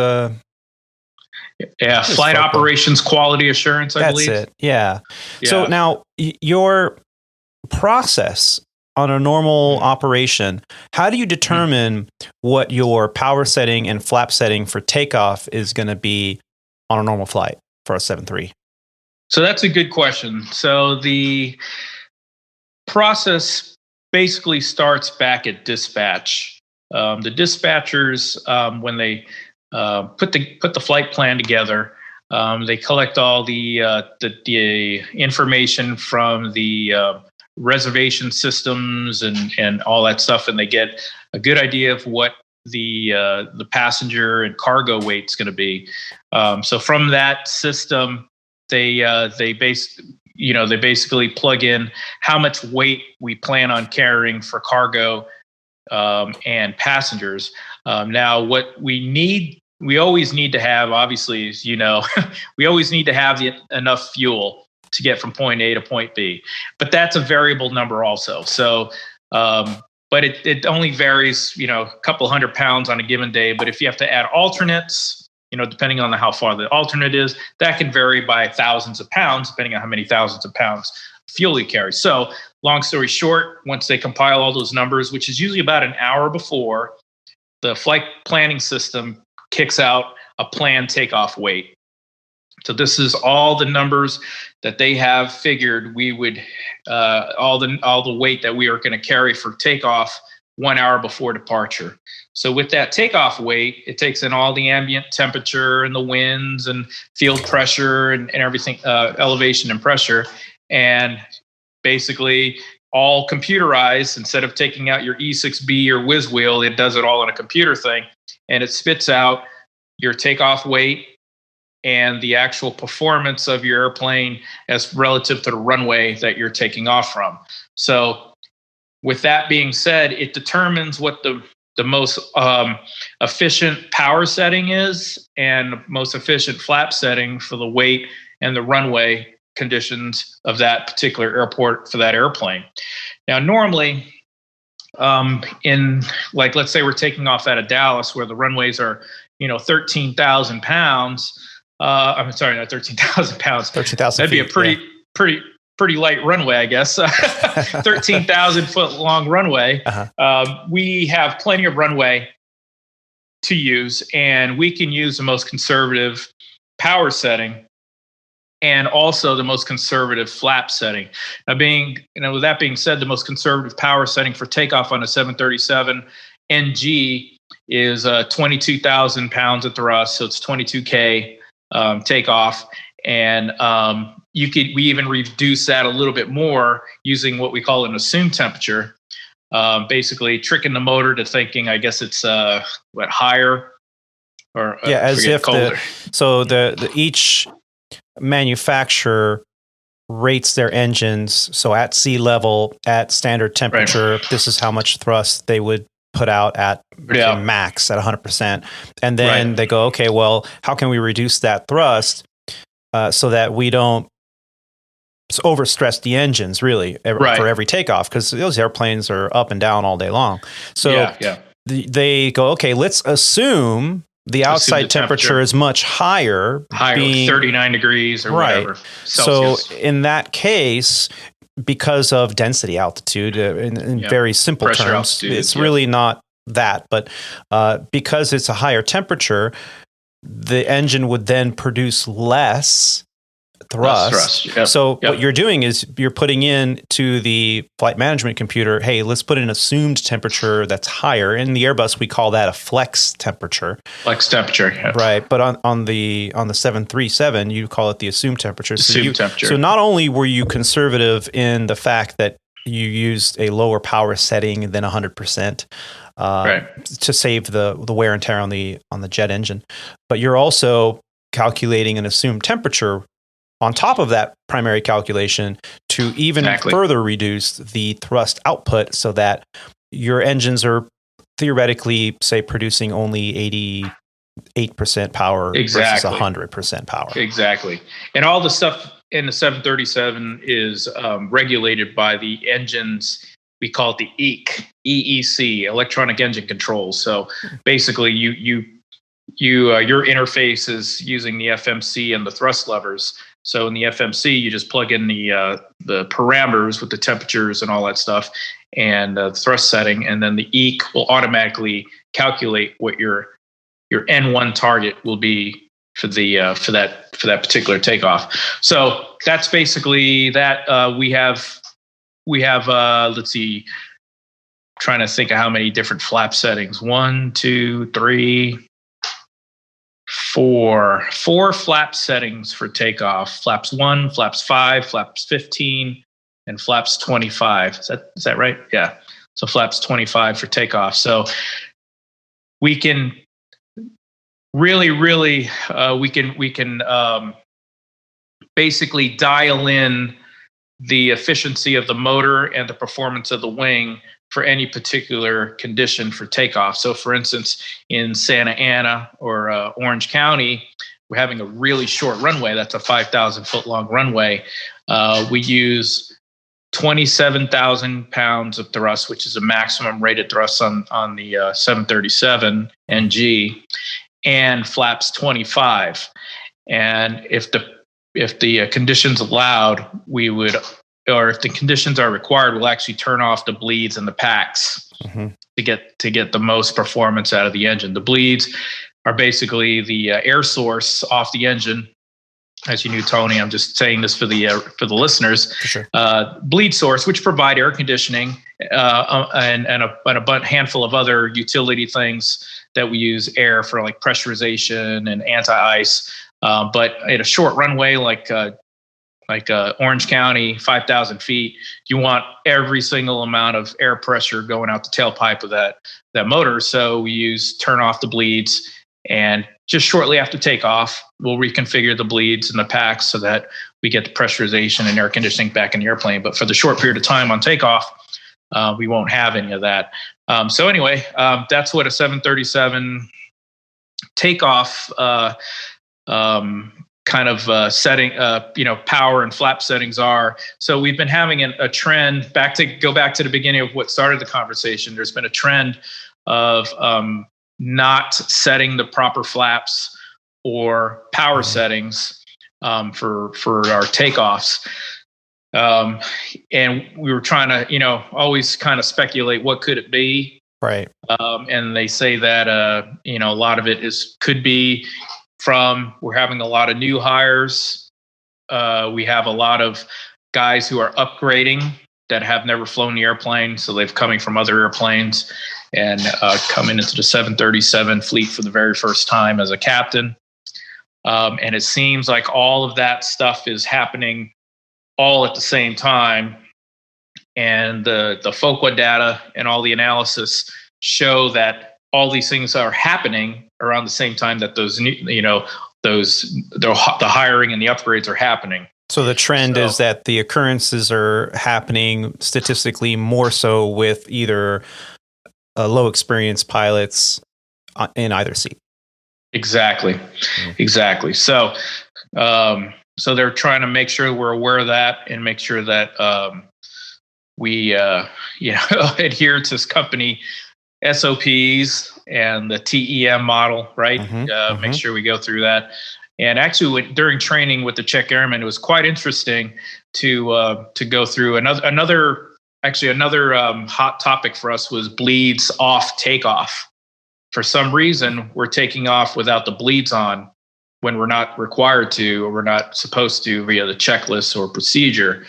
flight operations quality assurance, I believe. That's it. Yeah. So now your process on a normal operation, how do you determine what your power setting and flap setting for takeoff is going to be on a normal flight for a 737? So that's a good question. So the process basically starts back at dispatch. The dispatchers, when they put the flight plan together, They collect all the information from the reservation systems and all that stuff, and they get a good idea of what the passenger and cargo weight's going to be. So from that system, they basically plug in how much weight we plan on carrying for cargo and passengers. Now, what we always need to have, obviously, as you know, we always need to have enough fuel to get from point A to point B. But that's a variable number also. So, but it only varies, a couple 100 pounds on a given day. But if you have to add alternates, depending on how far the alternate is, that can vary by thousands of pounds, depending on how many thousands of pounds of fuel you carry. So long story short, once they compile all those numbers, which is usually about an hour before, the flight planning system kicks out a planned takeoff weight. So this is all the numbers that they have figured we would, all the weight that we are going to carry for takeoff 1 hour before departure. So with that takeoff weight, it takes in all the ambient temperature and the winds and field pressure and everything, elevation and pressure, and basically all computerized. Instead of taking out your E6B or whiz wheel, it does it all on a computer thing, and it spits out your takeoff weight and the actual performance of your airplane as relative to the runway that you're taking off from. So with that being said, it determines what the most efficient power setting is and most efficient flap setting for the weight and the runway conditions of that particular airport for that airplane. Now, normally, let's say we're taking off out of Dallas, where the runways are, 13,000 pounds. I'm sorry, not 13,000 pounds. 13,000 That'd be a pretty light runway, I guess. 13,000 foot long runway. We have plenty of runway to use, and we can use the most conservative power setting and also the most conservative flap setting. Now, with that being said, the most conservative power setting for takeoff on a 737 NG is 22,000 pounds of thrust, so it's 22K takeoff, and we even reduce that a little bit more using what we call an assumed temperature, basically tricking the motor to thinking, I guess it's higher or as if colder. Each manufacturer rates their engines. So at sea level, at standard temperature, this is how much thrust they would put out at max at 100%. And then they go, okay, well, how can we reduce that thrust so that we don't overstress the engines really for every takeoff? Because those airplanes are up and down all day long. So they go, okay, let's assume the outside temperature is much higher, being 39 degrees or whatever Celsius. So in that case, because of density altitude, in very simple pressure terms, altitude, it's really not that, but because it's a higher temperature, the engine would then produce less thrust. So what you're doing is you're putting in to the flight management computer, hey, let's put in an assumed temperature that's higher. In the Airbus, we call that a flex temperature. Flex temperature, right? But on the 737, you call it the assumed temperature. Temperature. So not only were you conservative in the fact that you used a lower power setting than 100%. To save the wear and tear on the jet engine, but you're also calculating an assumed temperature on top of that primary calculation to even further reduce the thrust output so that your engines are theoretically, say, producing only 88% power versus 100% power. Exactly. And all the stuff in the 737 is regulated by the engines. We call it the EEC, electronic engine controls. So basically your interface is using the FMC and the thrust levers. So in the FMC, you just plug in the parameters with the temperatures and all that stuff, and the thrust setting, and then the EEC will automatically calculate what your N1 target will be for that particular takeoff. So that's basically that. We have let's see, trying to think of how many different flap settings. 1, 2, 3, four flap settings for takeoff: flaps 1, flaps 5, flaps 15, and flaps 25. Is that right? Yeah. So flaps 25 for takeoff. So we can really, we can basically dial in the efficiency of the motor and the performance of the wing for any particular condition for takeoff. So for instance, in Santa Ana or Orange County, we're having a really short runway. That's a 5,000 foot long runway. We use 27,000 pounds of thrust, which is a maximum rated thrust on the 737 NG, and flaps 25. And if the conditions allowed, we would, or if the conditions are required, we'll actually turn off the bleeds and the packs to get the most performance out of the engine. The bleeds are basically the air source off the engine. As you knew, Tony, I'm just saying this for the listeners. For sure. Bleed source, which provide air conditioning and a handful of other utility things that we use air for, like pressurization and anti-ice. But at a short runway like Orange County, 5,000 feet, you want every single amount of air pressure going out the tailpipe of that motor. So we turn off the bleeds, and just shortly after takeoff, we'll reconfigure the bleeds and the packs so that we get the pressurization and air conditioning back in the airplane. But for the short period of time on takeoff, we won't have any of that. So anyway, that's what a 737 takeoff kind of setting, power and flap settings are. So we've been having a trend, go back to the beginning of what started the conversation. There's been a trend of not setting the proper flaps or power settings for our takeoffs. And we were trying to, always kind of speculate what could it be. Right. And they say that, a lot of it could be from, we're having a lot of new hires. We have a lot of guys who are upgrading that have never flown the airplane. So they've coming from other airplanes and coming into the 737 fleet for the very first time as a captain. And it seems like all of that stuff is happening all at the same time. And the FOQA data and all the analysis show that all these things are happening around the same time that those the hiring and the upgrades are happening. So the trend is that the occurrences are happening statistically more so with either low experienced pilots in either seat. Exactly. So, so they're trying to make sure we're aware of that and make sure that we adhere to company SOPs and the TEM model, right? Make sure we go through that. And actually, during training with the Czech Airmen, it was quite interesting to go through another hot topic for us was bleeds off takeoff. For some reason, we're taking off without the bleeds on when we're not required to, or we're not supposed to via the checklist or procedure.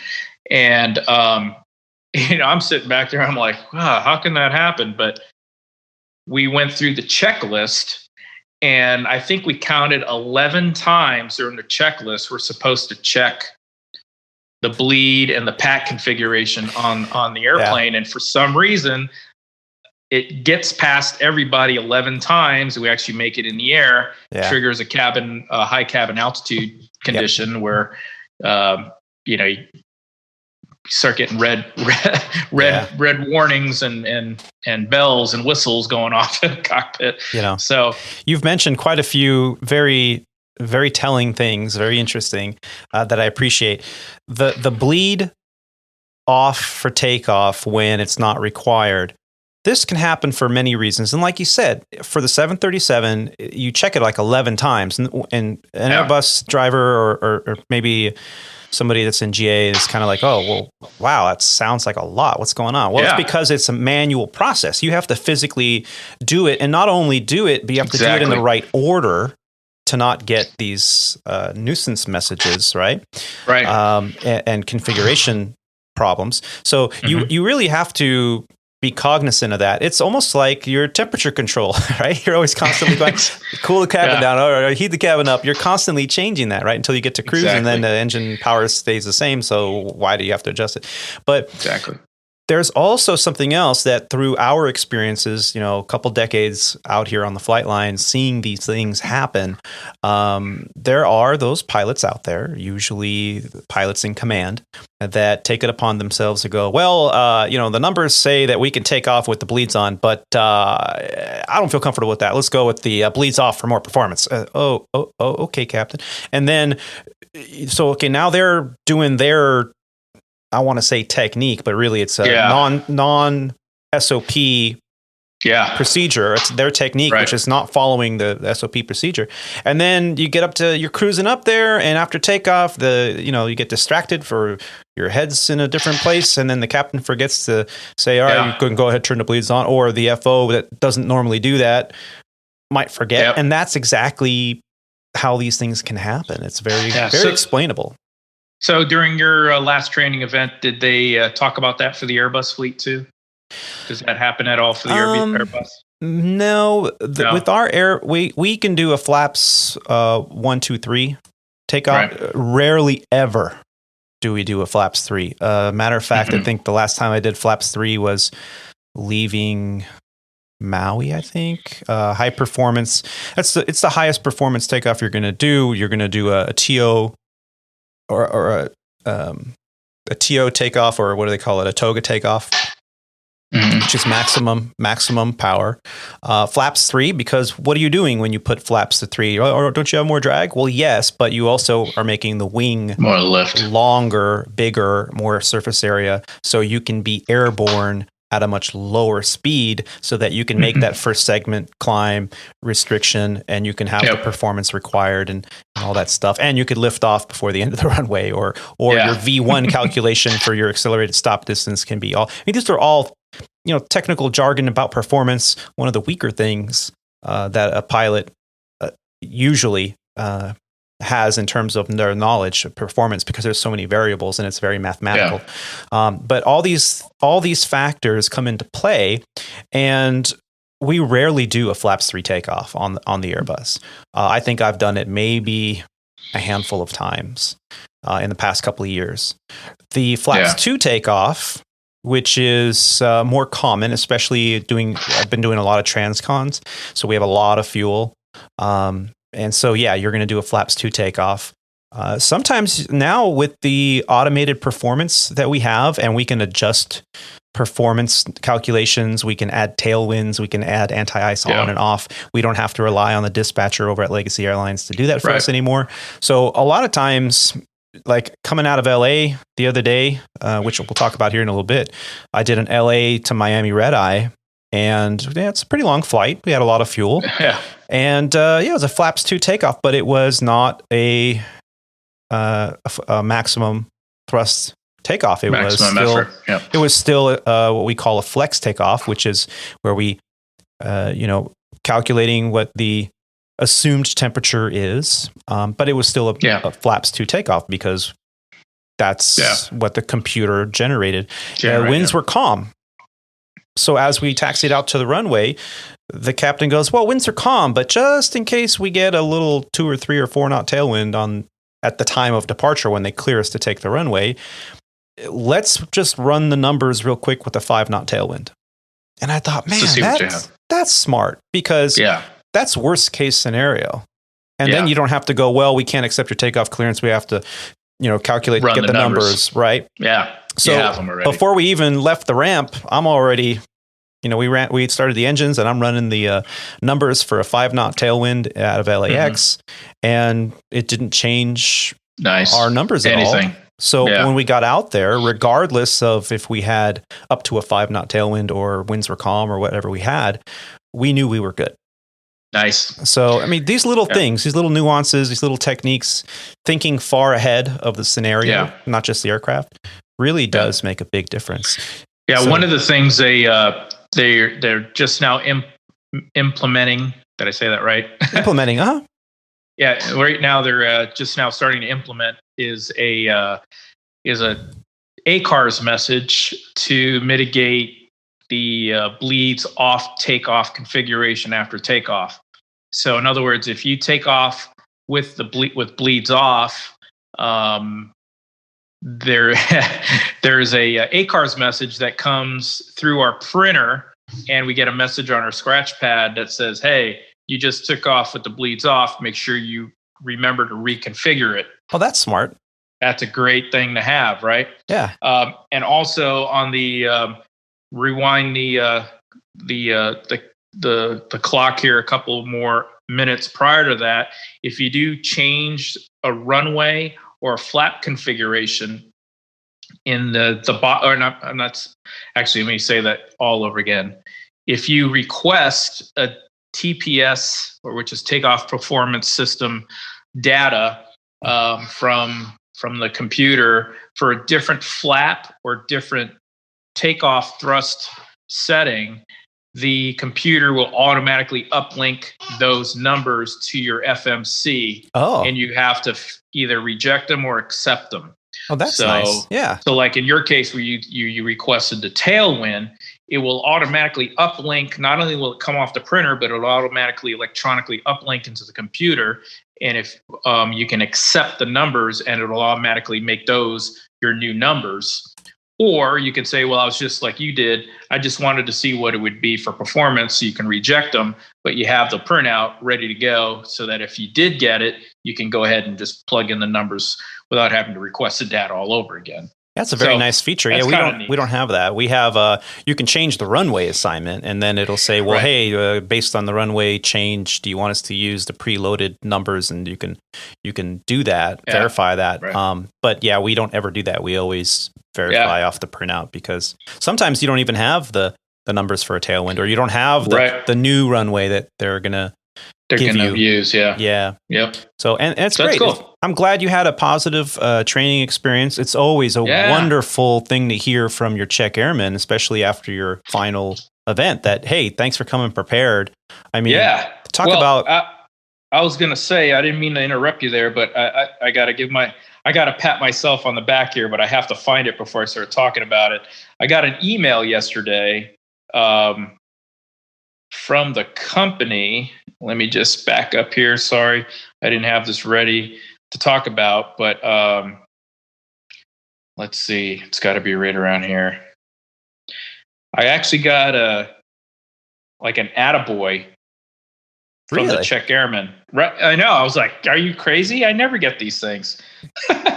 And I'm sitting back there, I'm like, wow, how can that happen? But we went through the checklist, and I think we counted 11 times during the checklist we're supposed to check the bleed and the pack configuration on the airplane. Yeah. And for some reason, it gets past everybody 11 times. We actually make it in the air, triggers a high cabin altitude condition where, you start getting red warnings and bells and whistles going off in the cockpit. So you've mentioned quite a few very, very telling things, very interesting, that I appreciate. The bleed off for takeoff when it's not required. This can happen for many reasons. And like you said, for the 737, you check it like 11 times. And an Airbus driver or maybe somebody that's in GA is kind of like, oh, well, wow, that sounds like a lot. What's going on? Well, it's because it's a manual process. You have to physically do it. And not only do it, but you have to do it in the right order to not get these nuisance messages, right? Right. And configuration problems. So you really have to be cognizant of that. It's almost like your temperature control, right? You're always constantly going, cool the cabin down or heat the cabin up. You're constantly changing that, right? Until you get to cruise, and then the engine power stays the same. So why do you have to adjust it? But there's also something else that through our experiences, a couple decades out here on the flight line, seeing these things happen, there are those pilots out there, usually pilots in command, that take it upon themselves to go, well, the numbers say that we can take off with the bleeds on, but I don't feel comfortable with that. Let's go with the bleeds off for more performance. Okay, Captain. And then, now they're doing their, I want to say technique, but really it's a non SOP procedure. It's their technique, which is not following the SOP procedure. And then you get you're cruising up there, and after takeoff, you get distracted for your head's in a different place, and then the captain forgets to say, all right, you can go ahead, turn the bleeds on, or the FO that doesn't normally do that might forget. And that's exactly how these things can happen. It's very explainable. So during your last training event, did they talk about that for the Airbus fleet too? Does that happen at all for the Airbus? No. With our we can do a flaps 1, 2, 3 takeoff. Right. Rarely ever do we do a flaps 3. Matter of fact, I think the last time I did flaps 3 was leaving Maui, I think. High performance. It's the highest performance takeoff you're going to do. You're going to do a TO or a TO takeoff, or what do they call it? A toga takeoff, which is maximum power. Flaps 3, because what are you doing when you put flaps to 3? Or don't you have more drag? Well, yes, but you also are making the wing more lift, longer, bigger, more surface area, so you can be airborne at a much lower speed, so that you can make that first segment climb restriction, and you can have the performance required and all that stuff. And you could lift off before the end of the runway, or your V1 calculation for your accelerated stop distance can be all. These are all, technical jargon about performance. One of the weaker things that a pilot usually has in terms of their knowledge of performance, because there's so many variables and it's very mathematical. But all these factors come into play, and we rarely do a flaps 3 takeoff on the Airbus. I think I've done it maybe a handful of times in the past couple of years. The flaps 2 takeoff, which is more common, especially I've been doing a lot of transcons, so we have a lot of fuel. And so, you're going to do a flaps 2 takeoff. Sometimes now with the automated performance that we have, and we can adjust performance calculations, we can add tailwinds, we can add anti-ice on and off. We don't have to rely on the dispatcher over at Legacy Airlines to do that for us anymore. So a lot of times, like coming out of LA the other day, which we'll talk about here in a little bit, I did an LA to Miami red eye. And it's a pretty long flight. We had a lot of fuel. And it was a flaps 2 takeoff, but it was not a maximum thrust takeoff. It was still what we call a flex takeoff, which is where we, calculating what the assumed temperature is. But it was still a flaps 2 takeoff, because that's what the computer generated. Winds were calm. So as we taxied out to the runway, the captain goes, well, winds are calm, but just in case we get a little 2 or 3 or 4 knot tailwind at the time of departure when they clear us to take the runway, let's just run the numbers real quick with a 5 knot tailwind. And I thought, man, that's smart, because that's worst case scenario. And then you don't have to go, well, we can't accept your takeoff clearance. We have to, calculate, get the numbers, right? Yeah. So before we even left the ramp, I'm already, we started the engines, and I'm running the numbers for a 5 knot tailwind out of LAX, and it didn't change our numbers at all. So when we got out there, regardless of if we had up to a 5 knot tailwind or winds were calm or whatever we had, we knew we were good. Nice. So, these little things, these little nuances, these little techniques, thinking far ahead of the scenario, not just the aircraft, really does make a big difference. So, one of the things they're just now implementing. Did I say that right? Implementing, Yeah, right now they're just now starting to implement is a ACARS message to mitigate bleeds off takeoff configuration after takeoff. So in other words, if you take off with bleeds off, there's a ACARS message that comes through our printer, and we get a message on our scratch pad that says, "Hey, you just took off with the bleeds off. Make sure you remember to reconfigure it." Oh, that's smart. That's a great thing to have, right? Yeah. And also on the rewind the clock here a couple more minutes prior to that, if you do change a runway or a flap configuration in the I'm not actually, let me say that all over again. If you request a TPS, or which is takeoff performance system data from the computer for a different flap or different takeoff thrust setting, the computer will automatically uplink those numbers to your FMC. Oh. And you have to either reject them or accept them. Oh, that's nice. Yeah. So like in your case where you requested the tailwind, it will automatically uplink. Not only will it come off the printer, but it'll automatically electronically uplink into the computer. And if you can accept the numbers, and it'll automatically make those your new numbers. Or you could say, well, I was just like you did. I just wanted to see what it would be for performance. So you can reject them, but you have the printout ready to go so that if you did get it, you can go ahead and just plug in the numbers without having to request the data all over again. That's a very nice feature. Yeah, we don't have that. We have you can change the runway assignment, and then it'll say, well, hey, based on the runway change, do you want us to use the preloaded numbers? And you can do that, verify that. Right. But yeah, we don't ever do that. We always verify off the printout, because sometimes you don't even have the numbers for a tailwind, or you don't have the new runway that they're gonna use. Yeah. Yep. So and it's great. Cool. I'm glad you had a positive training experience. It's always a wonderful thing to hear from your Czech airmen, especially after your final event, that, hey, thanks for coming prepared. I mean, talk about. I was going to say, I didn't mean to interrupt you there, but I got to pat myself on the back here, but I have to find it before I start talking about it. I got an email yesterday from the company. Let me just back up here. Sorry, I didn't have this ready to talk about, but let's see. It's got to be right around here. I actually got an attaboy from the Czech airman. Right? I know. I was like, are you crazy? I never get these things.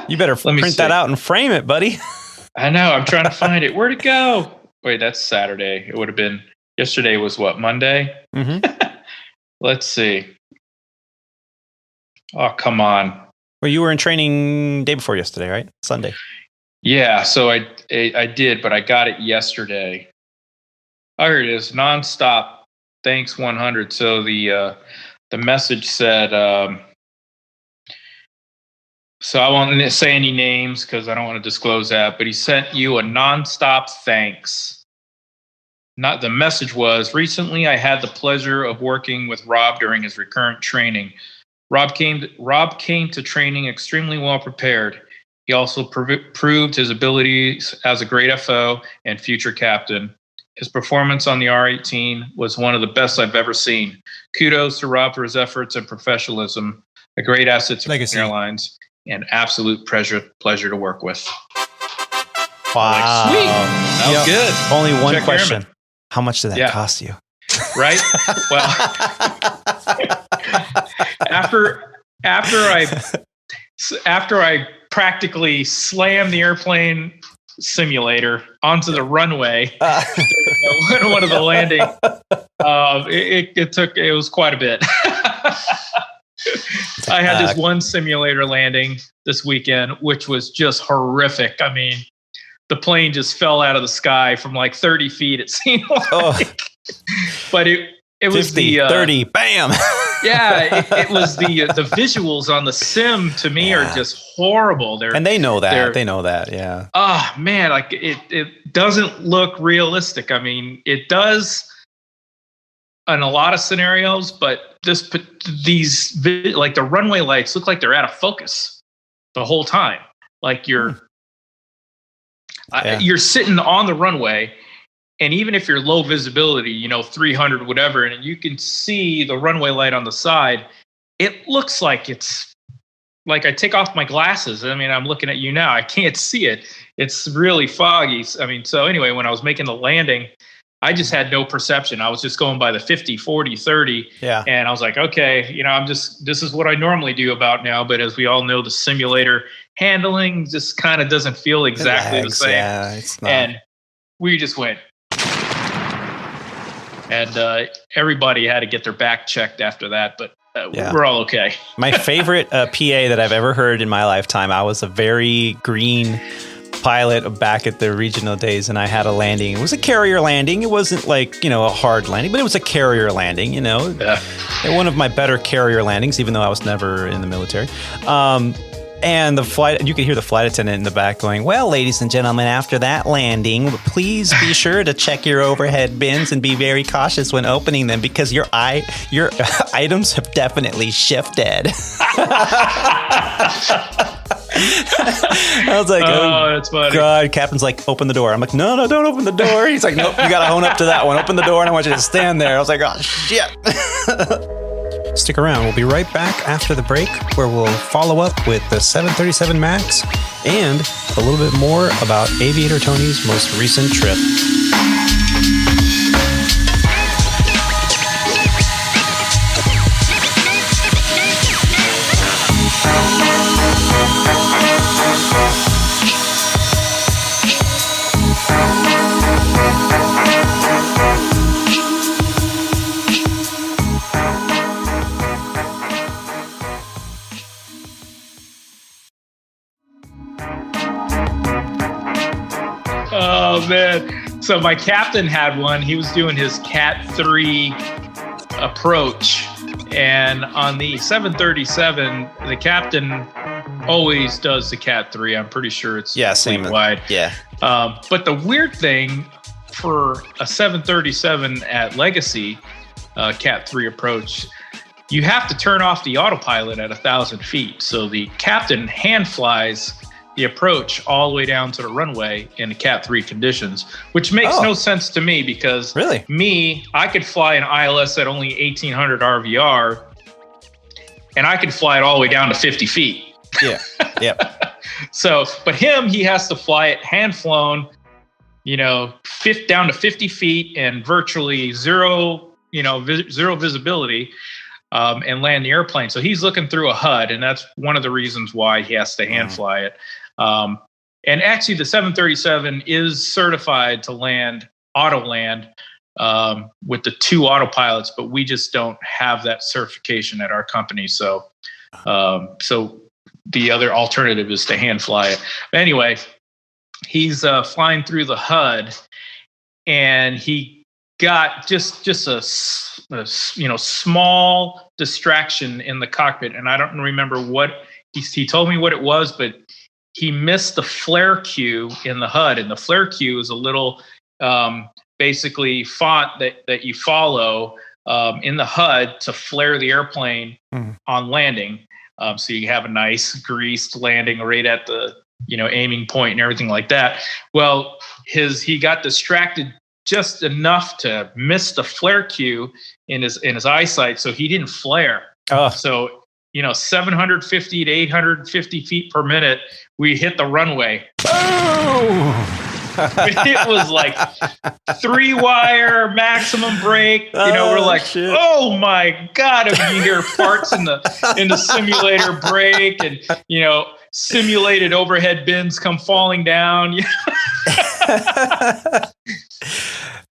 You better print that out and frame it, buddy. I know. I'm trying to find it. Where'd it go? Wait, that's Saturday. It would have been, yesterday was what, Monday? Mm-hmm. Let's see. Oh, come on. Well, you were in training day before yesterday, right? Sunday. Yeah, so I did, but I got it yesterday. Oh, here it is. Nonstop. Thanks 100. So the message said, so I won't say any names because I don't want to disclose that, but he sent you a nonstop thanks. The message was, recently I had the pleasure of working with Rob during his recurrent training. Rob came to training extremely well prepared. He also proved his abilities as a great FO and future captain. His performance on the R-18 was one of the best I've ever seen. Kudos to Rob for his efforts and professionalism. A great asset to Legacy Airlines, and absolute pleasure to work with. Wow. Sweet. That was good. Only one Czech question. airman. How much did that cost you? Right? Well, after I practically slammed the airplane simulator onto the runway during one of the landing, it was quite a bit. I had this one simulator landing this weekend, which was just horrific. I mean, the plane just fell out of the sky from like 30 feet, it seemed like. But it was 50, 30, bam. Yeah, it was the visuals on the sim to me are just horrible. And they know that. They know that, yeah. Oh, man, like it doesn't look realistic. I mean, it does in a lot of scenarios, but these like the runway lights look like they're out of focus the whole time. Like you're sitting on the runway And even if you're low visibility, 300, whatever, and you can see the runway light on the side, it looks like it's like I take off my glasses. I mean, I'm looking at you now. I can't see it. It's really foggy. I mean, so anyway, when I was making the landing, I just had no perception. I was just going by the 50, 40, 30. Yeah. And I was like, okay, this is what I normally do about now. But as we all know, the simulator handling just kind of doesn't feel exactly the same. Yeah, it's not. And we just went. And everybody had to get their back checked after that. But we're all okay. My favorite PA that I've ever heard in my lifetime, I was a very green pilot back at the regional days, and I had a landing. It was a carrier landing. It wasn't like, a hard landing, but it was a carrier landing, Yeah. One of my better carrier landings, even though I was never in the military. And you could hear the flight attendant in the back going, "Well, ladies and gentlemen, after that landing, please be sure to check your overhead bins and be very cautious when opening them because your items have definitely shifted." I was like, "Oh, that's funny." God, Captain's like, "Open the door." I'm like, "No, don't open the door." He's like, "Nope, you got to hone up to that one. Open the door, and I want you to stand there." I was like, "Oh, shit." Stick around. We'll be right back after the break where we'll follow up with the 737 MAX and a little bit more about Aviator Tony's most recent trip. Oh, man. So my captain had one. He was doing his Cat 3 approach. And on the 737, the captain always does the Cat 3. I'm pretty sure it's same wide. Yeah. But the weird thing for a 737 at Legacy Cat 3 approach, you have to turn off the autopilot at 1,000 feet. So the captain hand flies the approach all the way down to the runway in the Cat 3 conditions, which makes no sense to me because I could fly an ILS at only 1,800 RVR, and I could fly it all the way down to 50 feet. Yeah. Yep. So, but he has to fly it hand flown, down to 50 feet and virtually zero visibility, and land the airplane. So he's looking through a HUD, and that's one of the reasons why he has to hand fly it. And actually, the 737 is certified to auto land with the 2 autopilots, but we just don't have that certification at our company. So the other alternative is to hand fly it. But anyway, he's flying through the HUD, and he got just a small distraction in the cockpit, and I don't remember what he told me what it was, but he missed the flare cue in the HUD, and the flare cue is a little basically font that you follow in the HUD to flare the airplane on landing. So you have a nice greased landing right at the aiming point and everything like that. Well, he got distracted just enough to miss the flare cue in his eyesight, so he didn't flare. So 750 to 850 feet per minute, we hit the runway. Boom! It was like 3-wire maximum brake. We're like, shit. Oh my God! And you hear parts in the simulator brake, and simulated overhead bins come falling down.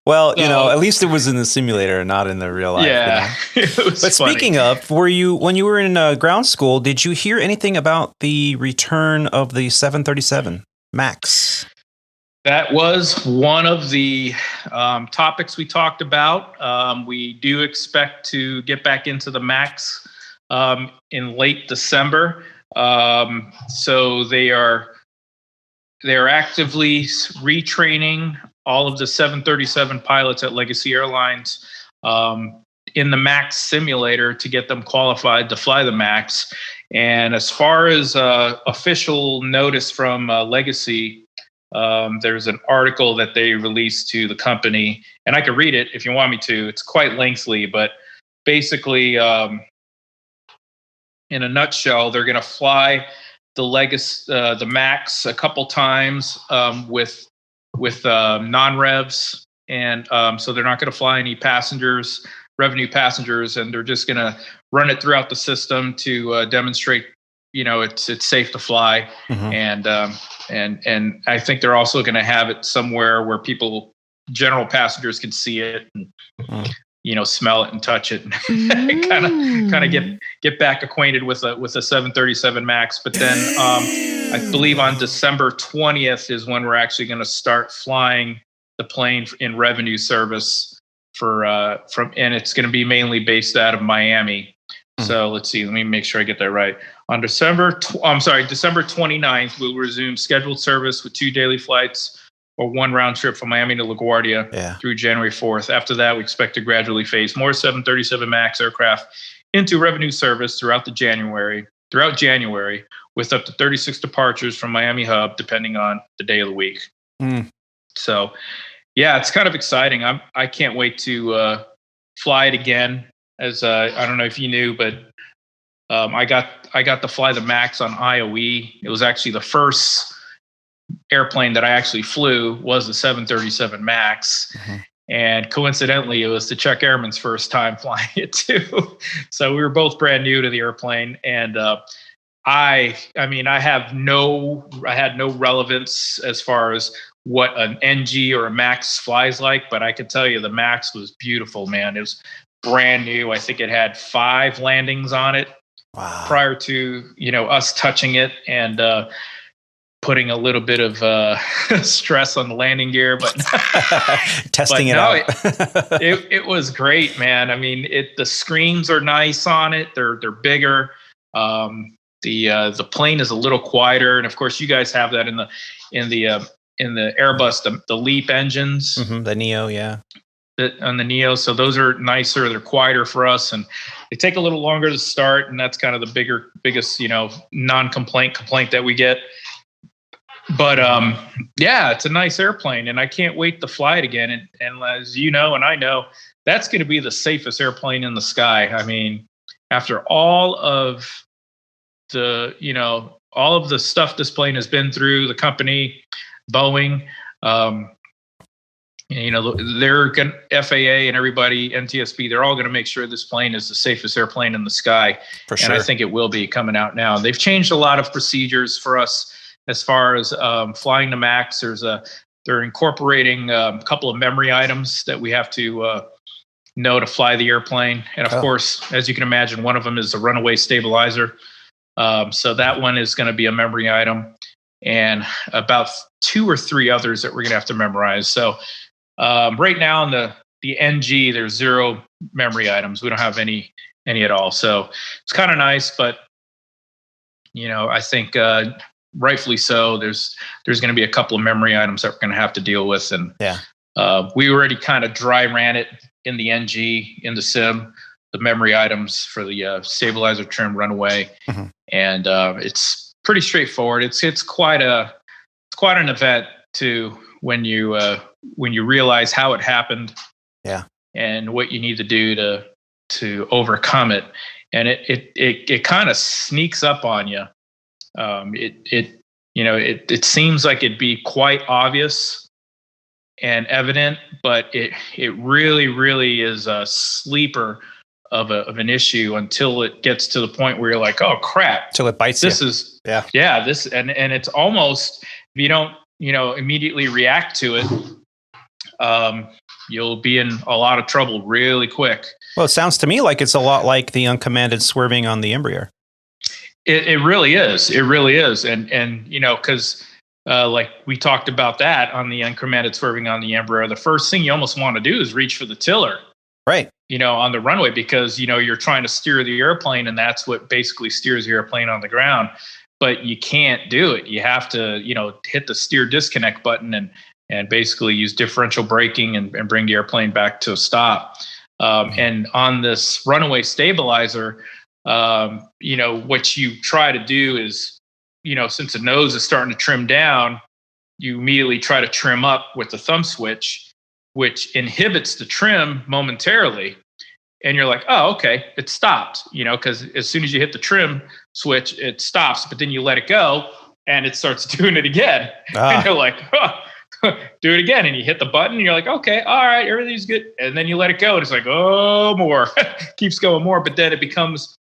Well, at least it was in the simulator and not in the real life. Yeah. It was but funny. Speaking of, when you were in ground school, did you hear anything about the return of the 737 MAX? That was one of the topics we talked about. We do expect to get back into the MAX in late December. So they are actively retraining all of the 737 pilots at Legacy Airlines in the MAX simulator to get them qualified to fly the MAX. And as far as official notice from Legacy, There's an article that they released to the company, and I could read it if you want me to. It's quite lengthy, but basically, in a nutshell, they're going to fly the Max a couple times with non-revs, and so they're not going to fly any revenue passengers, and they're just going to run it throughout the system to demonstrate, it's safe to fly. And I think they're also going to have it somewhere where general passengers can see it and smell it and touch it, and kind of get back acquainted with a 737 Max. But then I believe on December 20th is when we're actually going to start flying the plane in revenue service and it's going to be mainly based out of Miami. So let's see. Let me make sure I get that right. On December 29th, we'll resume scheduled service with 2 daily flights or 1 round trip from Miami to LaGuardia through January 4th. After that, we expect to gradually phase more 737 MAX aircraft into revenue service throughout January, with up to 36 departures from Miami hub, depending on the day of the week. So, yeah, it's kind of exciting. I can't wait to fly it again. As I don't know if you knew, but I got to fly the Max on IOE. It was actually the first airplane that I actually flew was the 737 Max. And coincidentally, it was the Chuck Airman's first time flying it too. So we were both brand new to the airplane. And I had no relevance as far as what an NG or a Max flies like, but I can tell you the Max was beautiful, man. It was brand new. I think it had 5 landings on it prior to, us touching it and putting a little bit of stress on the landing gear, but testing it out. it was great, man. I mean, the screens are nice on it. They're bigger. The plane is a little quieter, and of course, you guys have that in the Airbus, the Leap engines, the Neo, on the Neo. So those are nicer. They're quieter for us, and they take a little longer to start. And that's kind of the biggest, complaint that we get. But it's a nice airplane, and I can't wait to fly it again. And as you know, and I know, that's going to be the safest airplane in the sky. I mean, after all of the stuff this plane has been through, the company, Boeing, they're going FAA and everybody, NTSB, they're all going to make sure this plane is the safest airplane in the sky. For sure. And I think it will be coming out now. They've changed a lot of procedures for us as far as flying the Max. They're incorporating a couple of memory items that we have to know to fly the airplane. And of course, as you can imagine, one of them is the runaway stabilizer. So that one is going to be a memory item, and about 2 or 3 others that we're going to have to memorize. So right now in the NG, there's 0 memory items. We don't have any at all. So it's kind of nice, but I think rightfully so. There's going to be a couple of memory items that we're going to have to deal with, and we already kind of dry ran it in the NG in the sim, the memory items for the stabilizer, trim, runaway, and it's pretty straightforward. It's quite an event too when you realize how it happened, and what you need to do to overcome it, and it kind of sneaks up on you. It seems like it'd be quite obvious and evident, but it really, really is a sleeper of an issue until it gets to the point where you're like, oh crap, till it bites this you. This and it's almost, if you don't immediately react to it, you'll be in a lot of trouble really quick. Well, it sounds to me like it's a lot like the uncommanded swerving on the Embraer. It really is. It really is. And because like we talked about that on the uncommanded swerving on the Embraer, the first thing you almost want to do is reach for the tiller. Right. On the runway, because, you're trying to steer the airplane, and that's what basically steers the airplane on the ground. But you can't do it. You have to, hit the steer disconnect button and basically use differential braking and bring the airplane back to a stop. And on this runaway stabilizer, what you try to do is, since the nose is starting to trim down, you immediately try to trim up with the thumb switch, which inhibits the trim momentarily. And you're like, oh, okay, it stopped, because as soon as you hit the trim switch, it stops, but then you let it go and it starts doing it again. And you're like, do it again. And you hit the button and you're like, okay, all right, everything's good. And then you let it go and it's like, oh, more. Keeps going more. But then it becomes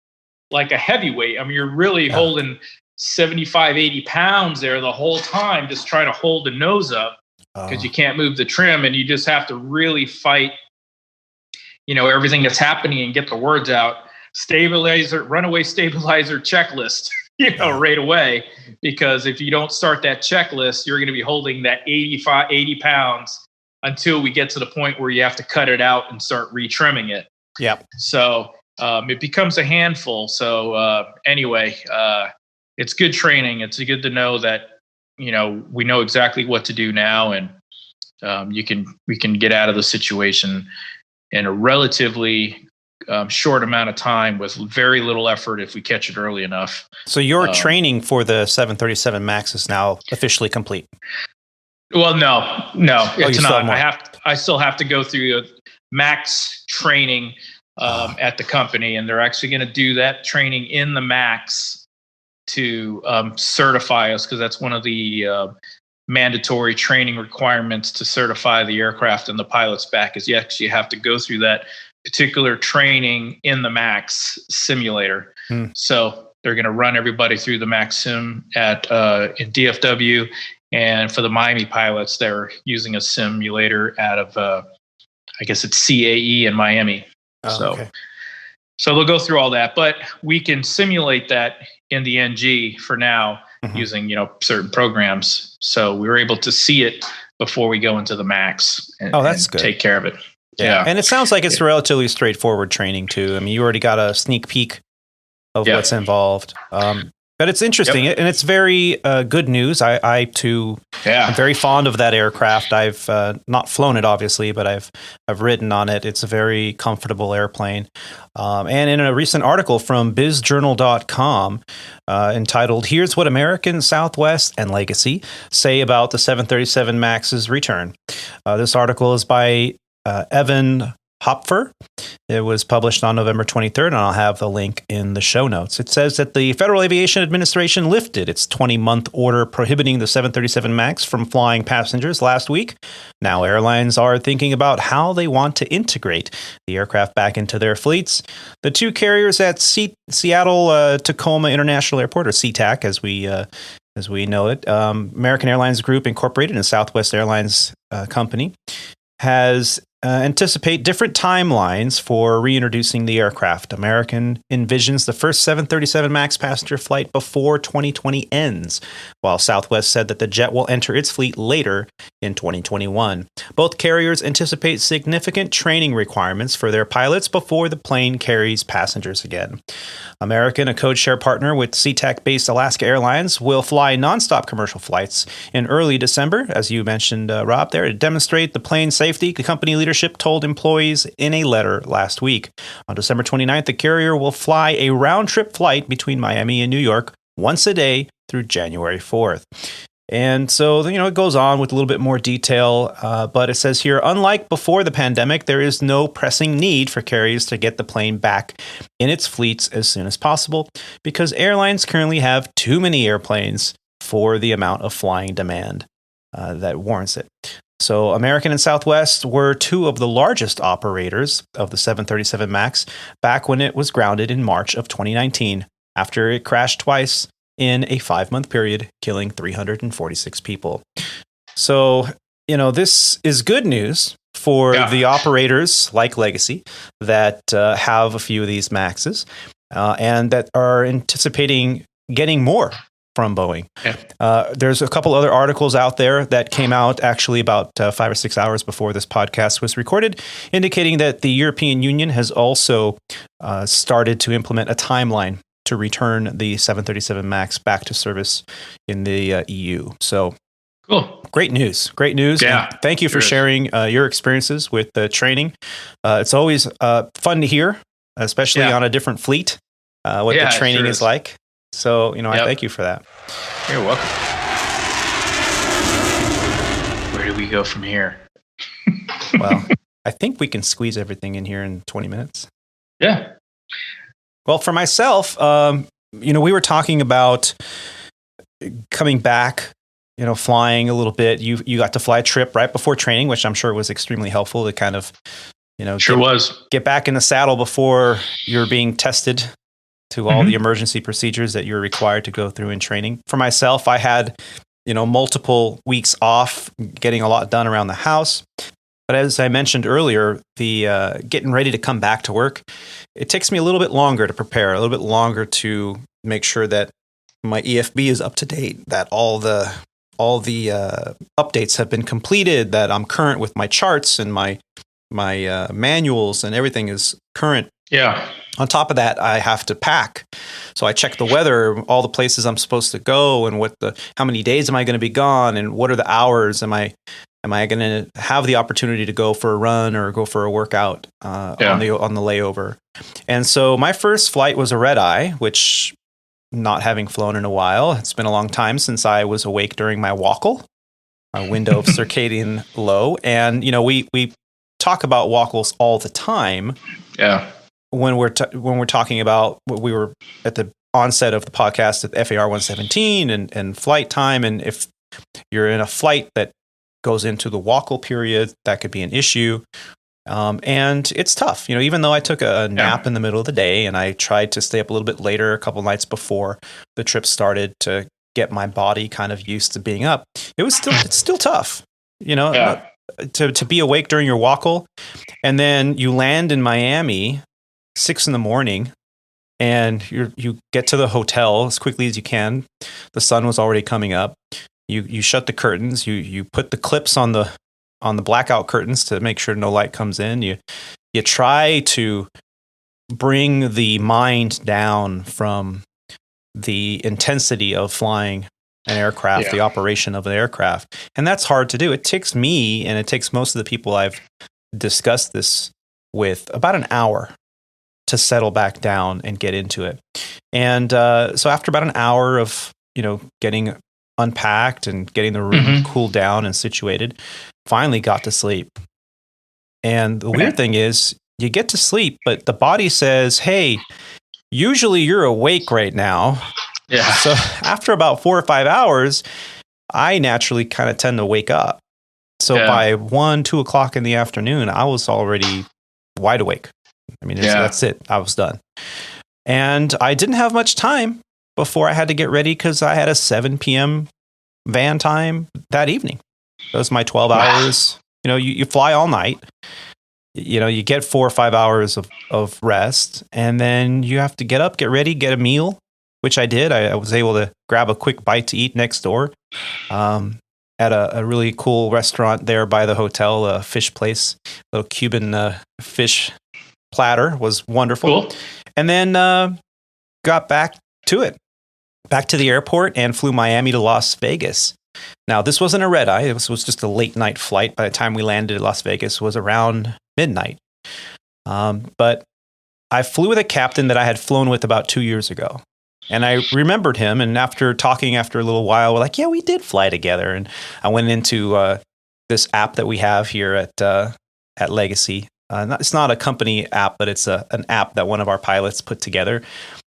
like a heavyweight. I mean, you're really holding 75, 80 pounds there the whole time, just trying to hold the nose up because you can't move the trim, and you just have to really fight, everything that's happening and get the words out. Runaway stabilizer checklist, right away, because if you don't start that checklist, you're going to be holding that 80 pounds until we get to the point where you have to cut it out and start retrimming it. Yep. So it becomes a handful. So anyway, it's good training. It's good to know that, we know exactly what to do now, and we can get out of the situation in a relatively short amount of time with very little effort if we catch it early enough. So your training for the 737 MAX is now officially complete? Well, no, it's not. I still have to go through the MAX training at the company, and they're actually going to do that training in the MAX to certify us, because that's one of the mandatory training requirements to certify the aircraft and the pilots back, is you actually have to go through that particular training in the MAX simulator. So they're going to run everybody through the MAX sim in DFW, and for the Miami pilots, they're using a simulator out of I guess it's CAE in Miami. So they'll go through all that, but we can simulate that in the NG for now using certain programs. So we were able to see it before we go into the MAX and good. Take care of it. Yeah. And it sounds like it's relatively straightforward training too. I mean, you already got a sneak peek of what's involved. But it's interesting, and it's very good news. I too am very fond of that aircraft. I've not flown it, obviously, but I've ridden on it. It's a very comfortable airplane. And in a recent article from bizjournal.com entitled, "Here's What American, Southwest, and Legacy Say About the 737 MAX's Return." This article is by Evan Hopfer. It was published on November 23rd, and I'll have the link in the show notes. It says that the Federal Aviation Administration lifted its 20-month order prohibiting the 737 MAX from flying passengers last week. Now airlines are thinking about how they want to integrate the aircraft back into their fleets. The two carriers at Seattle Tacoma International Airport, or SeaTac as we know it, American Airlines Group Incorporated and Southwest Airlines Company, has anticipate different timelines for reintroducing the aircraft. American envisions the first 737 MAX passenger flight before 2020 ends, while Southwest said that the jet will enter its fleet later in 2021. Both carriers anticipate significant training requirements for their pilots before the plane carries passengers again. American, a codeshare partner with SeaTac-based Alaska Airlines, will fly nonstop commercial flights in early December, as you mentioned, Rob, there, to demonstrate the plane's safety. The company leadership told employees in a letter last week. On December 29th, the carrier will fly a round-trip flight between Miami and New York once a day through January 4th. And so, it goes on with a little bit more detail, but it says here, unlike before the pandemic, there is no pressing need for carriers to get the plane back in its fleets as soon as possible, because airlines currently have too many airplanes for the amount of flying demand that warrants it. So American and Southwest were two of the largest operators of the 737 MAX back when it was grounded in March of 2019, after it crashed twice in a 5-month period, killing 346 people. So, this is good news for the operators like Legacy that have a few of these MAXs and that are anticipating getting more from Boeing. There's a couple other articles out there that came out actually about 5 or 6 hours before this podcast was recorded, indicating that the European Union has also started to implement a timeline to return the 737 MAX back to service in the EU. So cool. Great news. Yeah. And thank you for sharing your experiences with the training. It's always fun to hear, especially on a different fleet, what the training is like. So, I thank you for that. You're welcome. do we go from here? Well, I think we can squeeze everything in here in 20 minutes. Yeah. Well, for myself, we were talking about coming back, flying a little bit. You got to fly a trip right before training, which I'm sure was extremely helpful to kind of, get back in the saddle before you're being tested to all the emergency procedures that you're required to go through in training. For myself, I had, multiple weeks off, getting a lot done around the house. But as I mentioned earlier, the getting ready to come back to work, it takes me a little bit longer to prepare, a little bit longer to make sure that my EFB is up to date, that all the updates have been completed, that I'm current with my charts and my manuals and everything is current. Yeah. On top of that, I have to pack. So I check the weather, all the places I'm supposed to go, and how many days am I going to be gone, and what are the hours? Am I going to have the opportunity to go for a run or go for a workout on the layover? And so my first flight was a red eye, which, not having flown in a while, it's been a long time since I was awake during my wackle, a window of circadian low. And we talk about wackles all the time. Yeah. When we're talking about what we were at the onset of the podcast at FAR 117 and flight time, and if you're in a flight that goes into the wackle period, that could be an issue. And it's tough, even though I took a nap in the middle of the day and I tried to stay up a little bit later, a couple nights before the trip started, to get my body kind of used to being up. It's still tough, to be awake during your wackle. And then you land in Miami 6 a.m. and you get to the hotel as quickly as you can. The sun was already coming up. You shut the curtains. You put the clips on the blackout curtains to make sure no light comes in. You try to bring the mind down from the intensity of flying an aircraft, the operation of an aircraft, and that's hard to do. It takes me, and it takes most of the people I've discussed this with, about an hour to settle back down and get into it. And so after about an hour of getting unpacked and getting the room cooled down and situated, finally got to sleep. And the weird thing is, you get to sleep, but the body says, hey, usually you're awake right now. Yeah. So after about 4 or 5 hours, I naturally kind of tend to wake up. So by 1, 2 o'clock in the afternoon, I was already wide awake. I mean, that's it. I was done. And I didn't have much time before I had to get ready, because I had a 7 p.m. van time that evening. That was my 12 hours. You fly all night. You get 4 or 5 hours of rest, and then you have to get up, get ready, get a meal, which I did. I was able to grab a quick bite to eat next door at a really cool restaurant there by the hotel, a fish place, a little Cuban fish platter. Was wonderful. Cool. And then got back to the airport and flew Miami to Las Vegas. Now, this wasn't a red eye. This was just a late night flight. By the time we landed at Las Vegas, it was around midnight. But I flew with a captain that I had flown with about 2 years ago. And I remembered him. And after talking after a little while, we're like, yeah, we did fly together. And I went into this app that we have here at Legacy. It's not a company app, but it's an app that one of our pilots put together.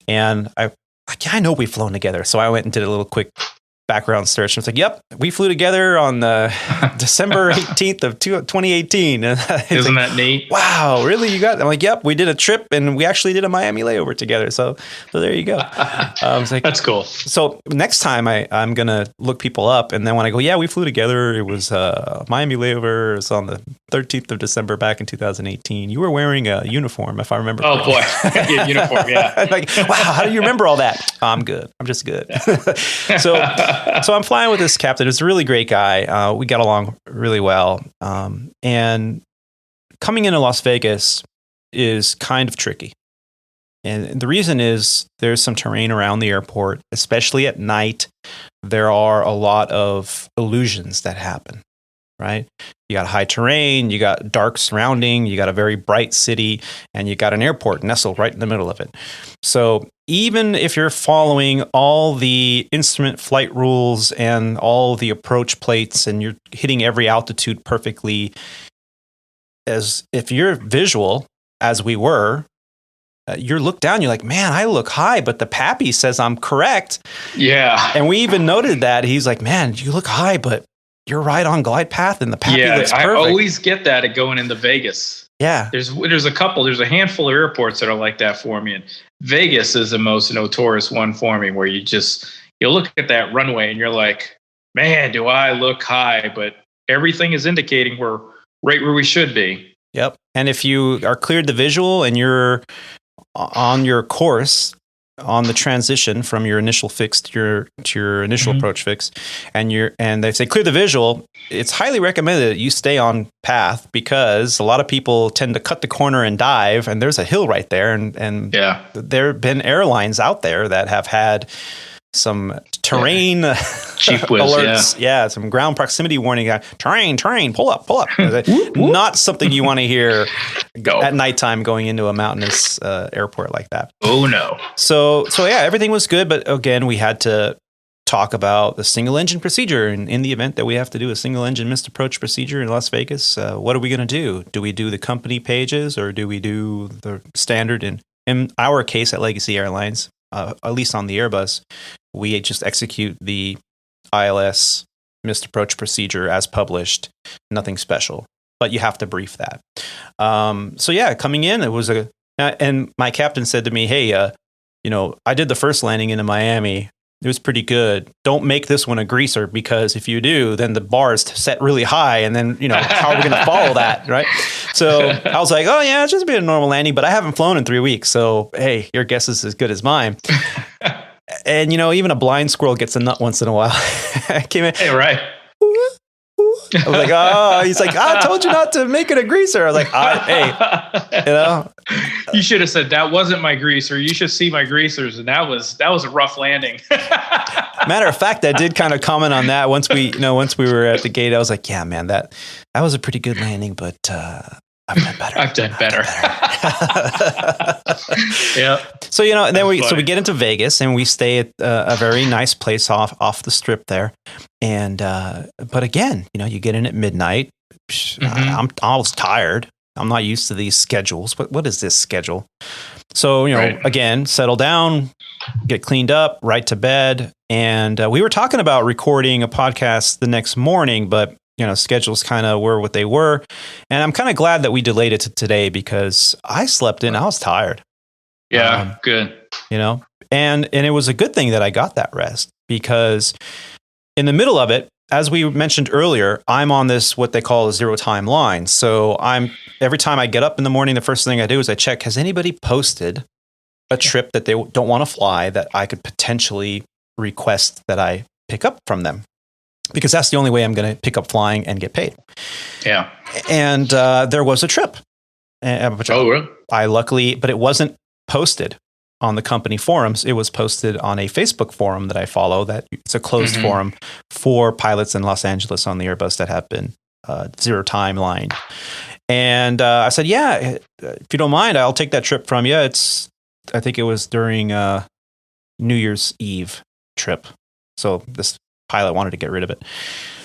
And I know we've flown together. So I went and did a little quick background search. And it's like, yep, we flew together on December 18th of 2018. Isn't that neat? Wow, really? You got? I'm like, yep, we did a trip and we actually did a Miami layover together. So there you go. I was like, that's cool. So next time I'm going to look people up. And then when I go, yeah, we flew together. It was Miami layover. It was on the 13th of December back in 2018. You were wearing a uniform, if I remember. Oh, boy. Uniform, yeah. Like, wow, how do you remember all that? I'm good. I'm just good. So I'm flying with this captain. It's a really great guy. We got along really well. And coming into Las Vegas is kind of tricky. And the reason is there's some terrain around the airport, especially at night. There are a lot of illusions that happen, right? You got high terrain, you got dark surrounding, you got a very bright city, and you got an airport nestled right in the middle of it. So even if you're following all the instrument flight rules and all the approach plates and you're hitting every altitude perfectly, as if you're visual, as we were, you look down, you're like, man, I look high, but the Pappy says I'm correct. Yeah. And we even noted that. He's like, man, you look high, but you're right on glide path, and the Pappy looks perfect. I always get that at going into Vegas. Yeah. There's a handful of airports that are like that for me. And Vegas is the most notorious one for me, where you look at that runway and you're like, man, do I look high? But everything is indicating we're right where we should be. Yep. And if you are cleared the visual and you're on your course on the transition from your initial fix to your initial approach fix, and they say clear the visual, it's highly recommended that you stay on path, because a lot of people tend to cut the corner and dive, and there's a hill right there, and there have been airlines out there that have had some terrain alerts, some ground proximity warning, terrain, pull up. Not something you want to hear at nighttime going into a mountainous airport like that. Oh no. So everything was good, but again, we had to talk about the single engine procedure, and in the event that we have to do a single engine missed approach procedure in Las Vegas, what are we going to do? Do we do the company pages, or do we do the standard? In our case at Legacy Airlines, at least on the Airbus, we just execute the ILS missed approach procedure as published. Nothing special, but you have to brief that. Coming in, it was and my captain said to me, hey, I did the first landing into Miami. It was pretty good. Don't make this one a greaser, because if you do, then the bar is set really high, and then, how are we going to follow that, right? So I was like, oh yeah, it's just been a normal landing, but I haven't flown in 3 weeks. So, hey, your guess is as good as mine. And, even a blind squirrel gets a nut once in a while. I came in. Hey, right. I was like, oh, he's like, I told you not to make it a greaser. I was like, hey, You should have said that wasn't my greaser. You should see my greasers. And that was a rough landing. Matter of fact, I did kind of comment on that once we were at the gate. I was like, yeah, man, that was a pretty good landing, but I've done better. Yeah. So, and then we get into Vegas, and we stay at a very nice place off the strip there. And, but again, you get in at midnight. I was tired. I'm not used to these schedules. What is this schedule? So, again, settle down, get cleaned up, right to bed. And we were talking about recording a podcast the next morning, but schedules kind of were what they were. And I'm kind of glad that we delayed it to today, because I slept in. I was tired. Yeah, good. And it was a good thing that I got that rest, because in the middle of it, as we mentioned earlier, I'm on this, what they call a zero time line. So every time I get up in the morning, the first thing I do is I check, has anybody posted a trip that they don't want to fly that I could potentially request that I pick up from them? Because that's the only way I'm going to pick up flying and get paid. Yeah. And there was a trip. Really? But it wasn't posted on the company forums. It was posted on a Facebook forum that I follow. That it's a closed forum for pilots in Los Angeles on the Airbus that have been zero time lined. And I said, yeah, if you don't mind, I'll take that trip from you. I think it was during New Year's Eve trip. So this pilot wanted to get rid of it.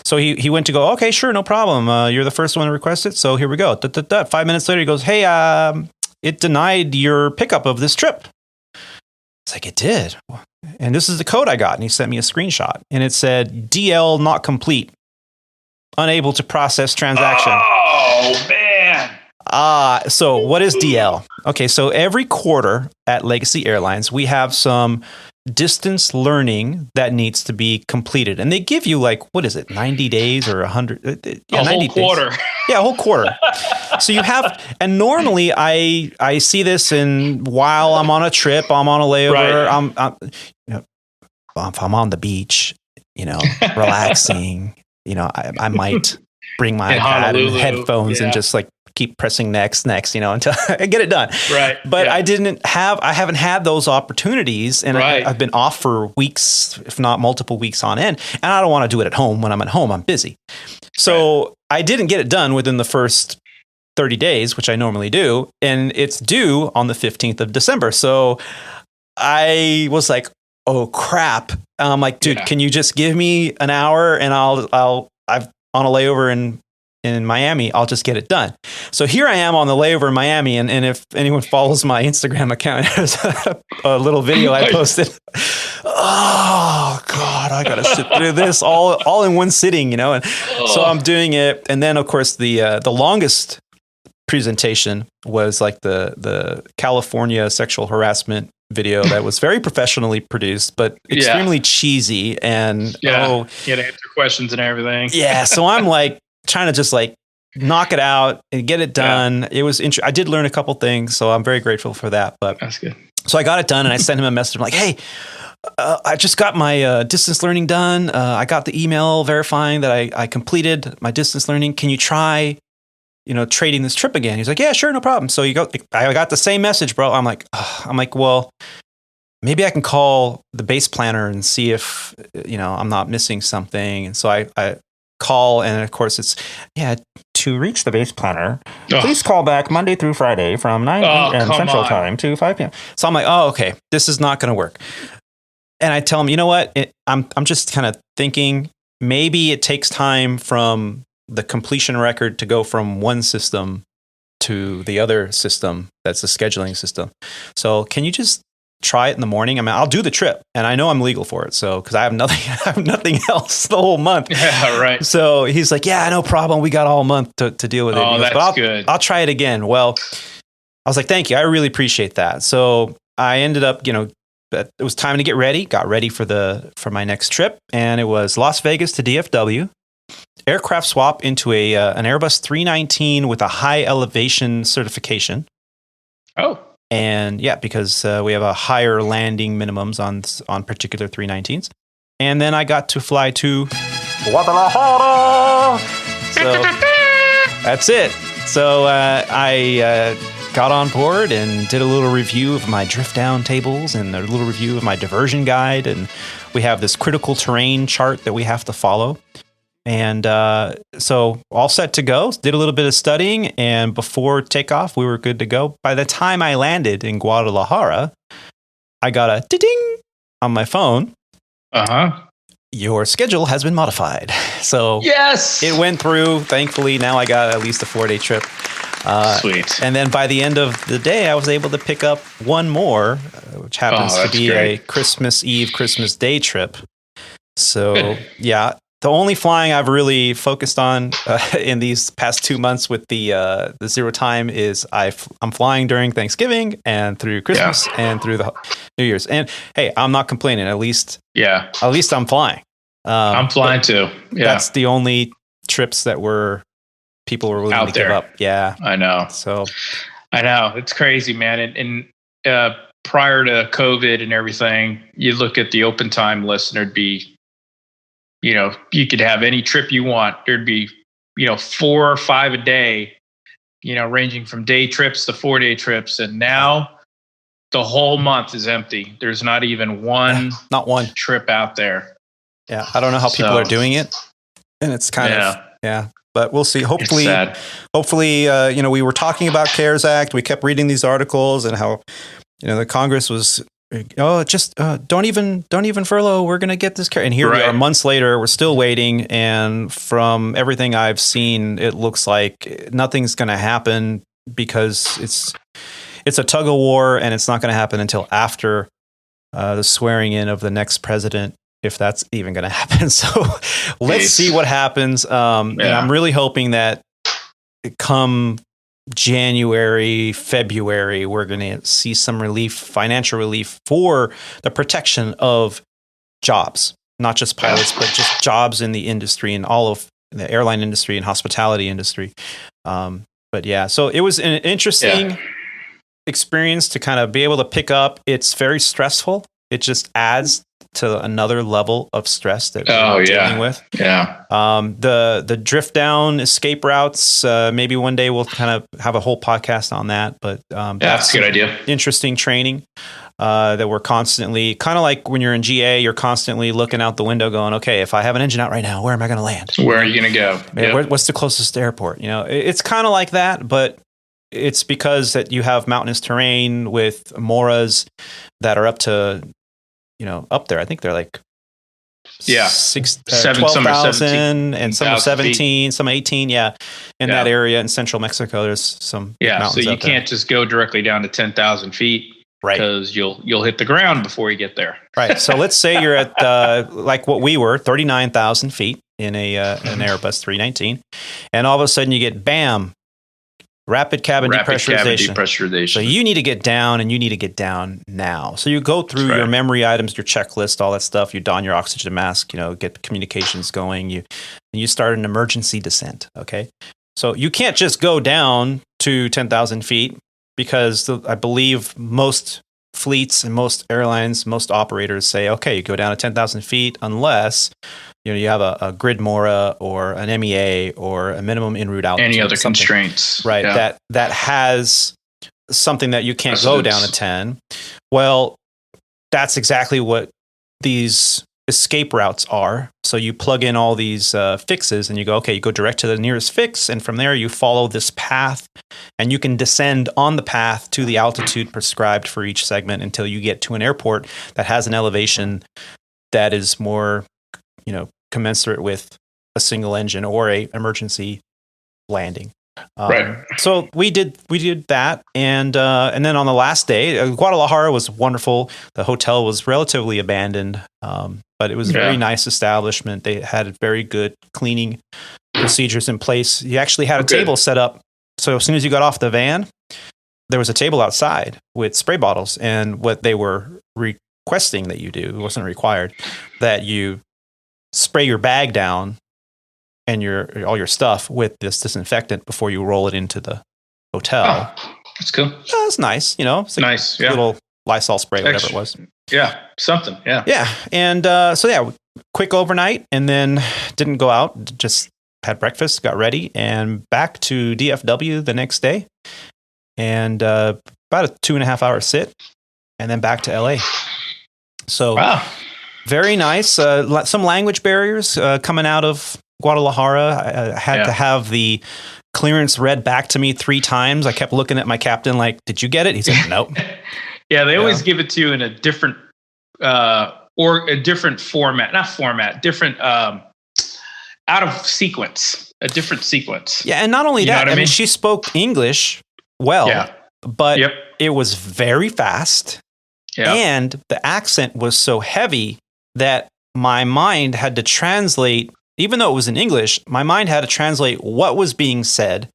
So he went to go, okay, sure, no problem. You're the first one to request it. So here we go. 5 minutes later, he goes, hey, it denied your pickup of this trip. It's like, it did. And this is the code I got. And he sent me a screenshot. And it said, DL not complete. Unable to process transaction. Oh, man. So what is DL? Okay, so every quarter at Legacy Airlines, we have some distance learning that needs to be completed. And they give you 90 days or 100? Yeah, 90 days. Quarter. Yeah, a whole quarter. So you have, and normally I see this while I'm on a trip, I'm on a layover, right. If I'm on the beach, relaxing, I might bring my iPad and headphones and just keep pressing next, until I get it done. Right. But I haven't had those opportunities, and I've been off for weeks, if not multiple weeks on end. And I don't want to do it at home. When I'm at home, I'm busy. So I didn't get it done within the first 30 days, which I normally do. And it's due on the 15th of December. So I was like, oh crap. I'm like, dude, can you just give me an hour and I'm on a layover in Miami, I'll just get it done. So here I am on the layover in Miami, and if anyone follows my Instagram account, there's a little video I posted. Oh God, I gotta sit through this all in one sitting, and so I'm doing it. And then of course the longest presentation was like the California sexual harassment video that was very professionally produced, but extremely cheesy, and you had to answer questions and everything. So I'm like trying to just like knock it out and get it done. It was I did learn a couple things, so I'm very grateful for that. But that's good. So I got it done, and I sent him a message. I'm like, hey, I just got my distance learning done. I got the email verifying that I completed my distance learning. Can you try, trading this trip again? He's like, yeah, sure, no problem. So I got the same message, bro. I'm like, well, maybe I can call the base planner and see if, I'm not missing something. And so I call, and of course it's, to reach the base planner, please call back Monday through Friday from 9 a.m. Central Time to 5 p.m. So I'm like, oh, okay, this is not going to work. And I tell him, you know what? I'm just kind of thinking maybe it takes time from the completion record to go from one system to the other system. That's the scheduling system. So can you just try it in the morning? I mean, I'll do the trip, and I know I'm legal for it. So, cause I have nothing else the whole month. Yeah. Right. So he's like, yeah, no problem. We got all month to deal with it. Oh, that's good. I'll try it again. Well, I was like, thank you. I really appreciate that. So I ended up, it was time to get ready, got ready for my next trip. And it was Las Vegas to DFW, aircraft swap into an Airbus 319 with a high elevation certification. Oh. And because we have a higher landing minimums on particular 319s. And then I got to fly to Guadalajara. So that's it. So I got on board and did a little review of my drift down tables and a little review of my diversion guide. And we have this critical terrain chart that we have to follow. And so all set to go, did a little bit of studying, and before takeoff, we were good to go. By the time I landed in Guadalajara, I got a ding on my phone. Your schedule has been modified. So yes, it went through. Thankfully, now I got at least a 4-day trip. Sweet. And then by the end of the day, I was able to pick up one more, which happens to be a Christmas Eve, Christmas Day trip. So the only flying I've really focused on in these past 2 months with the zero time is I'm flying during Thanksgiving and through Christmas and through the New Year's. And hey, I'm not complaining. At least I'm flying. I'm flying too. Yeah, that's the only trips that people were willing out to there. Give up. Yeah, I know. So I know it's crazy, man. And prior to COVID and everything, you look at the open time list, and there'd be, you could have any trip you want. There'd be, 4 or 5 a day, ranging from day trips to 4-day trips. And now the whole month is empty. There's not even not one trip out there. Yeah. I don't know how people are doing it. And it's kind of, but we'll see. Hopefully, we were talking about CARES Act. We kept reading these articles and how, the Congress was, just don't even furlough. We're going to get this care. And here we are months later, we're still waiting. And from everything I've seen, it looks like nothing's going to happen because it's a tug of war, and it's not going to happen until after the swearing in of the next president, if that's even going to happen. So let's see what happens. And I'm really hoping that come January, February, we're going to see some relief, financial relief for the protection of jobs, not just pilots, but just jobs in the industry and all of the airline industry and hospitality industry. So it was an interesting experience to kind of be able to pick up. It's very stressful. It just adds to another level of stress that we're dealing with. Yeah. The drift down escape routes. Maybe one day we'll kind of have a whole podcast on that. But that's a good idea. Interesting training that we're constantly, kind of like when you're in GA, you're constantly looking out the window, going, "Okay, if I have an engine out right now, where am I going to land? Where are you going to go? What's the closest airport?" It's kind of like that, but it's because that you have mountainous terrain with moras that are up to, up there. I think they're like 12,000 and some are 17, some 18. Yeah. In that area in central Mexico, there's some mountains. So you can't just go directly down to 10,000 feet. Right. Because you'll hit the ground before you get there. Right. So let's say you're at like what we were, 39,000 feet in an Airbus 319. And all of a sudden you get BAM. Rapid cabin depressurization. So you need to get down, and you need to get down now. So you go through your memory items, your checklist, all that stuff. You don your oxygen mask, get communications going. You start an emergency descent. Okay. So you can't just go down to 10,000 feet because I believe most fleets and most airlines, most operators say, okay, you go down to 10,000 feet unless you have a grid mora or an MEA or a minimum en route altitude. Any other constraints. Right. Yeah. That has something that you can't go down to 10. Well, that's exactly what these escape routes are. So you plug in all these fixes and you go, okay, you go direct to the nearest fix. And from there you follow this path and you can descend on the path to the altitude prescribed for each segment until you get to an airport that has an elevation that is more, commensurate with a single engine or a emergency landing. Right. So we did that, and then on the last day, Guadalajara was wonderful. The hotel was relatively abandoned, but it was a very nice establishment. They had very good cleaning procedures in place. You actually had a table set up, so as soon as you got off the van, there was a table outside with spray bottles, and what they were requesting that you do, it wasn't required, that you spray your bag down and all your stuff with this disinfectant before you roll it into the hotel. Oh, that's cool. That's nice. It's nice. A little Lysol spray, whatever it was. Yeah, something. Yeah. Yeah, and quick overnight, and then didn't go out. Just had breakfast, got ready, and back to DFW the next day, and about a 2.5 hour sit, and then back to LA. So. Wow. Very nice. Some language barriers coming out of Guadalajara. I had to have the clearance read back to me 3 times. I kept looking at my captain like, "Did you get it?" He said, "Nope." Yeah, they always give it to you in a different or a different format. Not format, different out of sequence. A different sequence. Yeah, and not only that, I mean, she spoke English well, but it was very fast. Yep. And the accent was so heavy that my mind had to translate, even though it was in English, my mind had to translate what was being said,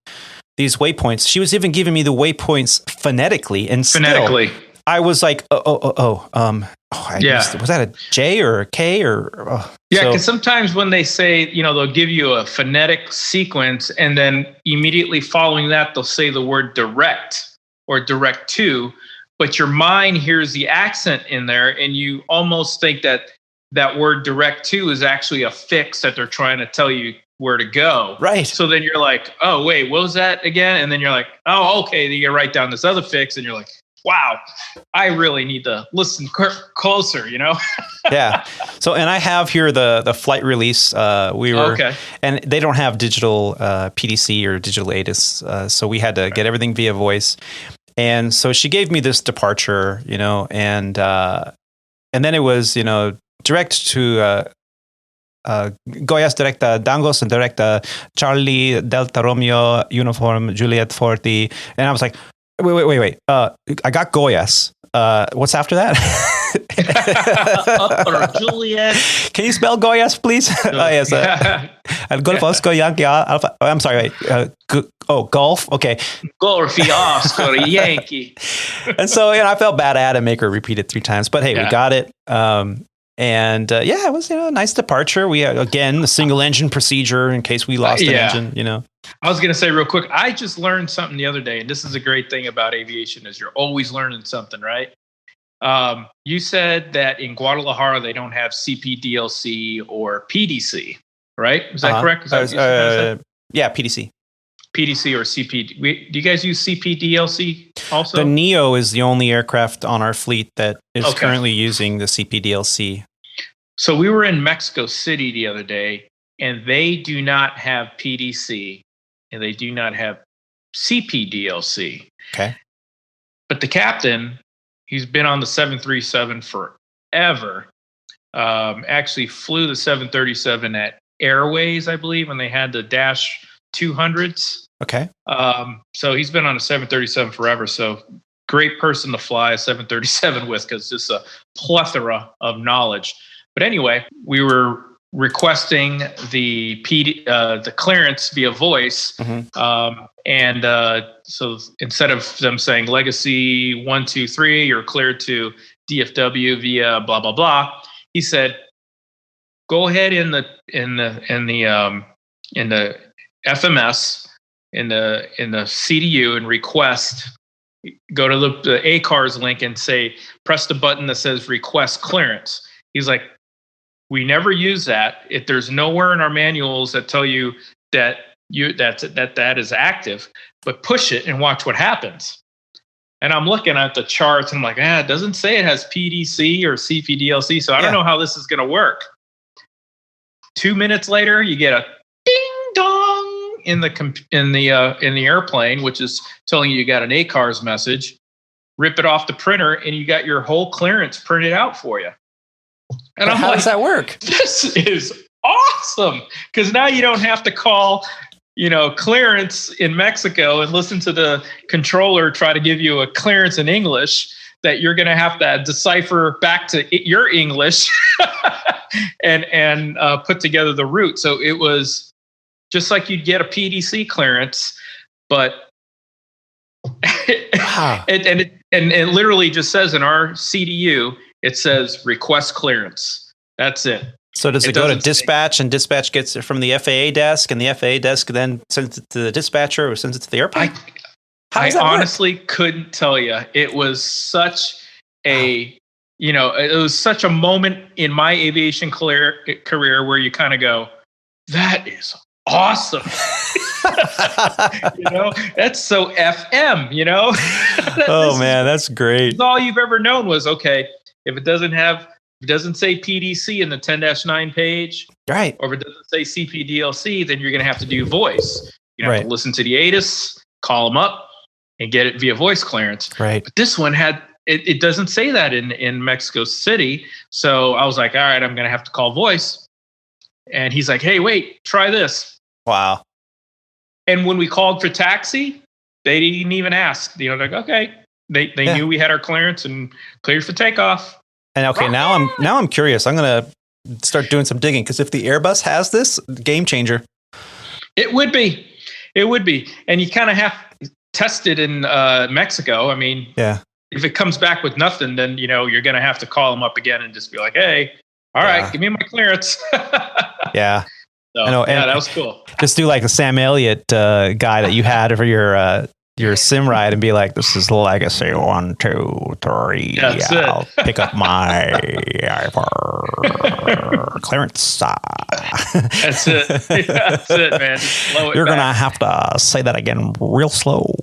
these waypoints. She was even giving me the waypoints phonetically. And still, I was like, was that a J or a K or? Because sometimes when they say, they'll give you a phonetic sequence and then immediately following that, they'll say the word direct or direct to, but your mind hears the accent in there and you almost think that word direct to is actually a fix that they're trying to tell you where to go. Right. So then you're like, oh, wait, what was that again? And then you're like, oh, okay. Then you write down this other fix and you're like, wow, I really need to listen closer, Yeah. So, and I have here the flight release. And they don't have digital PDC or digital ATIS. So we had to get everything via voice. And so she gave me this departure, and then it was, direct to Goyas directa Dangos and directa Charlie Delta Romeo Uniform Juliet 40. And I was like, wait. I got Goyas. What's after that? Juliet. Can you spell Goyas, please? Yes. Golf Oscar Yankee Alpha. I'm sorry. Golf. Okay. Golf Oscar Yankee. And so, I felt bad. I had to make her repeat it 3 times. But hey, we got it. It was a nice departure. We had, again, the single engine procedure in case we lost an engine. I was going to say real quick, I just learned something the other day, and this is a great thing about aviation is you're always learning something, right? You said that in Guadalajara they don't have CPDLC or PDC, right? Is that correct? Is that what you said? Yeah, PDC. PDC or CP. Do you guys use CPDLC also? The Neo is the only aircraft on our fleet that is currently using the CPDLC. So we were in Mexico City the other day, and they do not have PDC, and they do not have CPDLC. Okay. But the captain, he's been on the 737 forever. Actually flew the 737 at Airways, I believe, when they had the Dash 200s. Okay. So he's been on a 737 forever. So great person to fly a 737 with, because it's a plethora of knowledge. But anyway, we were requesting the clearance via voice. So instead of them saying legacy 1, 2, 3, you're cleared to DFW via blah, blah, blah. He said, go ahead in the FMS, in the CDU, and request, go to the ACARS link and say, press the button that says request clearance. He's like, we never use that. If there's nowhere in our manuals that tell you that that is active, but push it and watch what happens. And I'm looking at the charts and I'm like, it doesn't say it has PDC or CPDLC, so I don't know how this is going to work. 2 minutes later, you get a ding dong in the airplane, which is telling you got an ACARS message. Rip it off the printer, and you got your whole clearance printed out for you. And I'm how does that work? This is awesome, because now you don't have to call, clearance in Mexico and listen to the controller try to give you a clearance in English that you're going to have to decipher back to your English and put together the route. So it was just like you'd get a PDC clearance, but it literally just says in our CDU, it says request clearance. That's it. So does it go to dispatch, and dispatch gets it from the FAA desk, and the FAA desk then sends it to the dispatcher or sends it to the airplane? I honestly couldn't tell you. It was such it was such a moment in my aviation career where you kind of go, that is awesome. That's so FM, Oh man, that's great. All you've ever known was, okay, if it doesn't say PDC in the 10-9 page, right, or if it doesn't say CPDLC, then you're going to have to do voice. You have to listen to the ATIS, call them up, and get it via voice clearance. Right. But this one it doesn't say that in Mexico City. So I was like, all right, I'm going to have to call voice. And he's like, hey, wait, try this. Wow. And when we called for taxi, they didn't even ask. They're like, okay. They knew we had our clearance and cleared for takeoff. And okay, now I'm curious. I'm going to start doing some digging, because if the Airbus has this, game changer. It would be. And you kind of have to test it in Mexico. I mean, if it comes back with nothing, then, you're going to have to call them up again and just be like, hey, all right, give me my clearance. Yeah. So, I know, that was cool. Just do like the Sam Elliott guy that you had for your sim ride and be like, this is legacy 1, 2, 3. I'll pick up my clearance. That's it. That's it, man. Just slow it You're back. going to have to say that again real slow.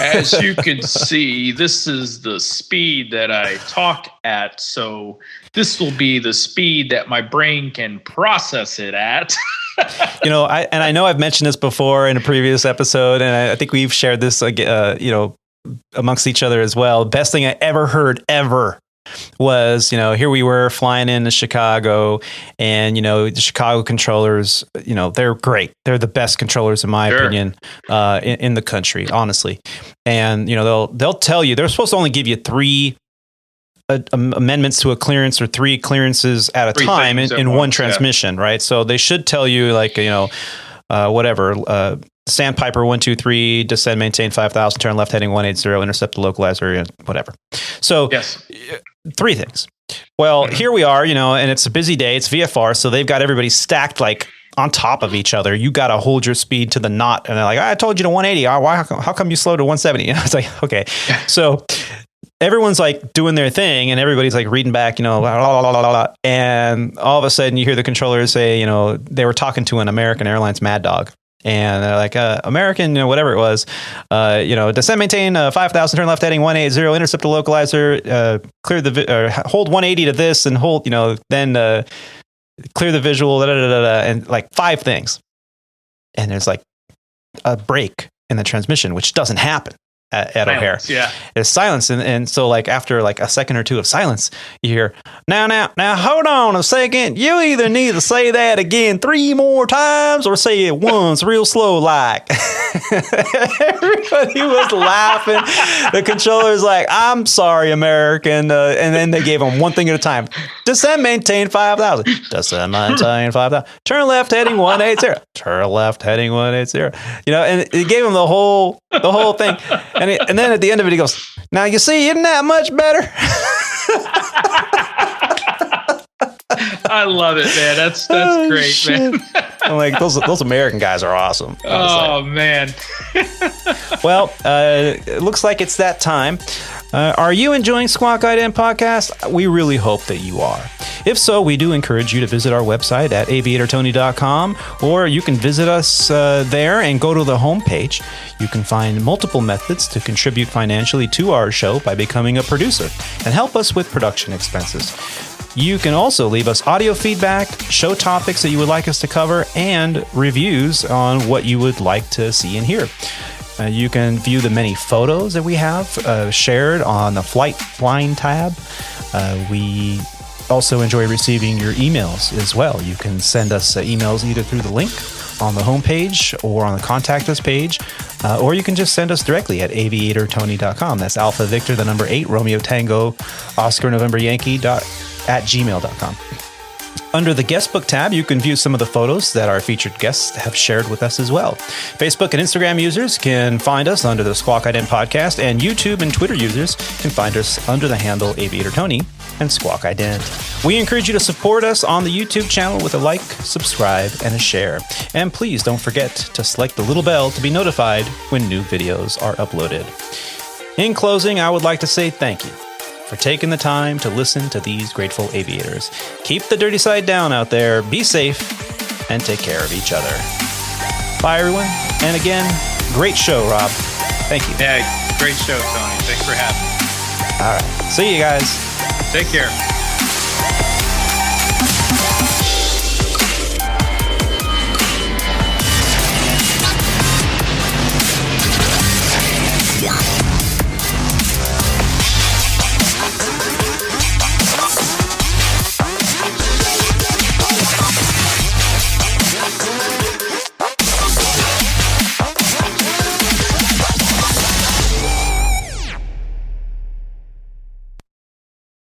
As you can see, this is the speed that I talk at. So this will be the speed that my brain can process it at. I know I've mentioned this before in a previous episode, and I think we've shared this, amongst each other as well. Best thing I ever heard was, here we were flying into Chicago, and, the Chicago controllers, they're great. They're the best controllers, in my opinion, in the country, honestly. And, they'll tell you, they're supposed to only give you 3 amendments to a clearance, or 3 clearances at a time in one transmission, right? So they should tell you, like, whatever, Sandpiper 1, 2, 3, descend, maintain 5,000, turn left heading 180, intercept the localizer, whatever. So 3 things. Well, here we are, and it's a busy day. It's VFR, so they've got everybody stacked like on top of each other. You got to hold your speed to the knot, and they're like, I told you to 180. How come you slowed to 170? It's like, okay, so everyone's like doing their thing and everybody's like reading back, blah, blah, blah, blah, blah. And all of a sudden you hear the controllers say, they were talking to an American Airlines Mad Dog. And they're like, American, whatever it was, descend, maintain 5,000, turn left heading 180, intercept the localizer, clear hold 180 to this and hold, then clear the visual, and like 5 things. And there's like a break in the transmission, which doesn't happen at O'Hare. Yeah. There's silence. And so like after like a second or two of silence, you hear, now, hold on a second. You either need to say that again 3 more times or say it once real slow like. Everybody was laughing. The controller's like, I'm sorry, American. And then they gave them one thing at a time. Descend, maintain 5,000. Descend, maintain 5,000. Turn left heading 180. Turn left heading 180. And it gave them the whole thing. And then at the end of it, he goes, now you see, isn't that much better? I love it, man. That's great, shit. man. I'm like, those American guys are awesome. Oh, man. Well, it looks like it's that time. Are you enjoying Squawk Ident Podcast? We really hope that you are. If so, we do encourage you to visit our website at aviatortony.com, or you can visit us there and go to the homepage. You can find multiple methods to contribute financially to our show by becoming a producer and help us with production expenses. You can also leave us audio feedback, show topics that you would like us to cover, and reviews on what you would like to see and hear. You can view the many photos that we have shared on the Flight Line tab. We also enjoy receiving your emails as well. You can send us emails either through the link on the homepage or on the Contact Us page, or you can just send us directly at aviatortony.com. That's Alpha Victor, the number 8, Romeo Tango, Oscar November Yankee at gmail.com. Under the guest book tab, you can view some of the photos that our featured guests have shared with us as well. Facebook and Instagram users can find us under the Squawk Ident Podcast, and YouTube and Twitter users can find us under the handle Aviator Tony and Squawk Ident. We encourage you to support us on the YouTube channel with a like, subscribe, and a share. And please don't forget to select the little bell to be notified when new videos are uploaded. In closing, I would like to say thank you for taking the time to listen to these grateful aviators. Keep the dirty side down out there, be safe, and take care of each other. Bye, everyone. And again, great show, Rob. Thank you. Yeah, great show, Tony. Thanks for having me. All right. See you guys. Take care.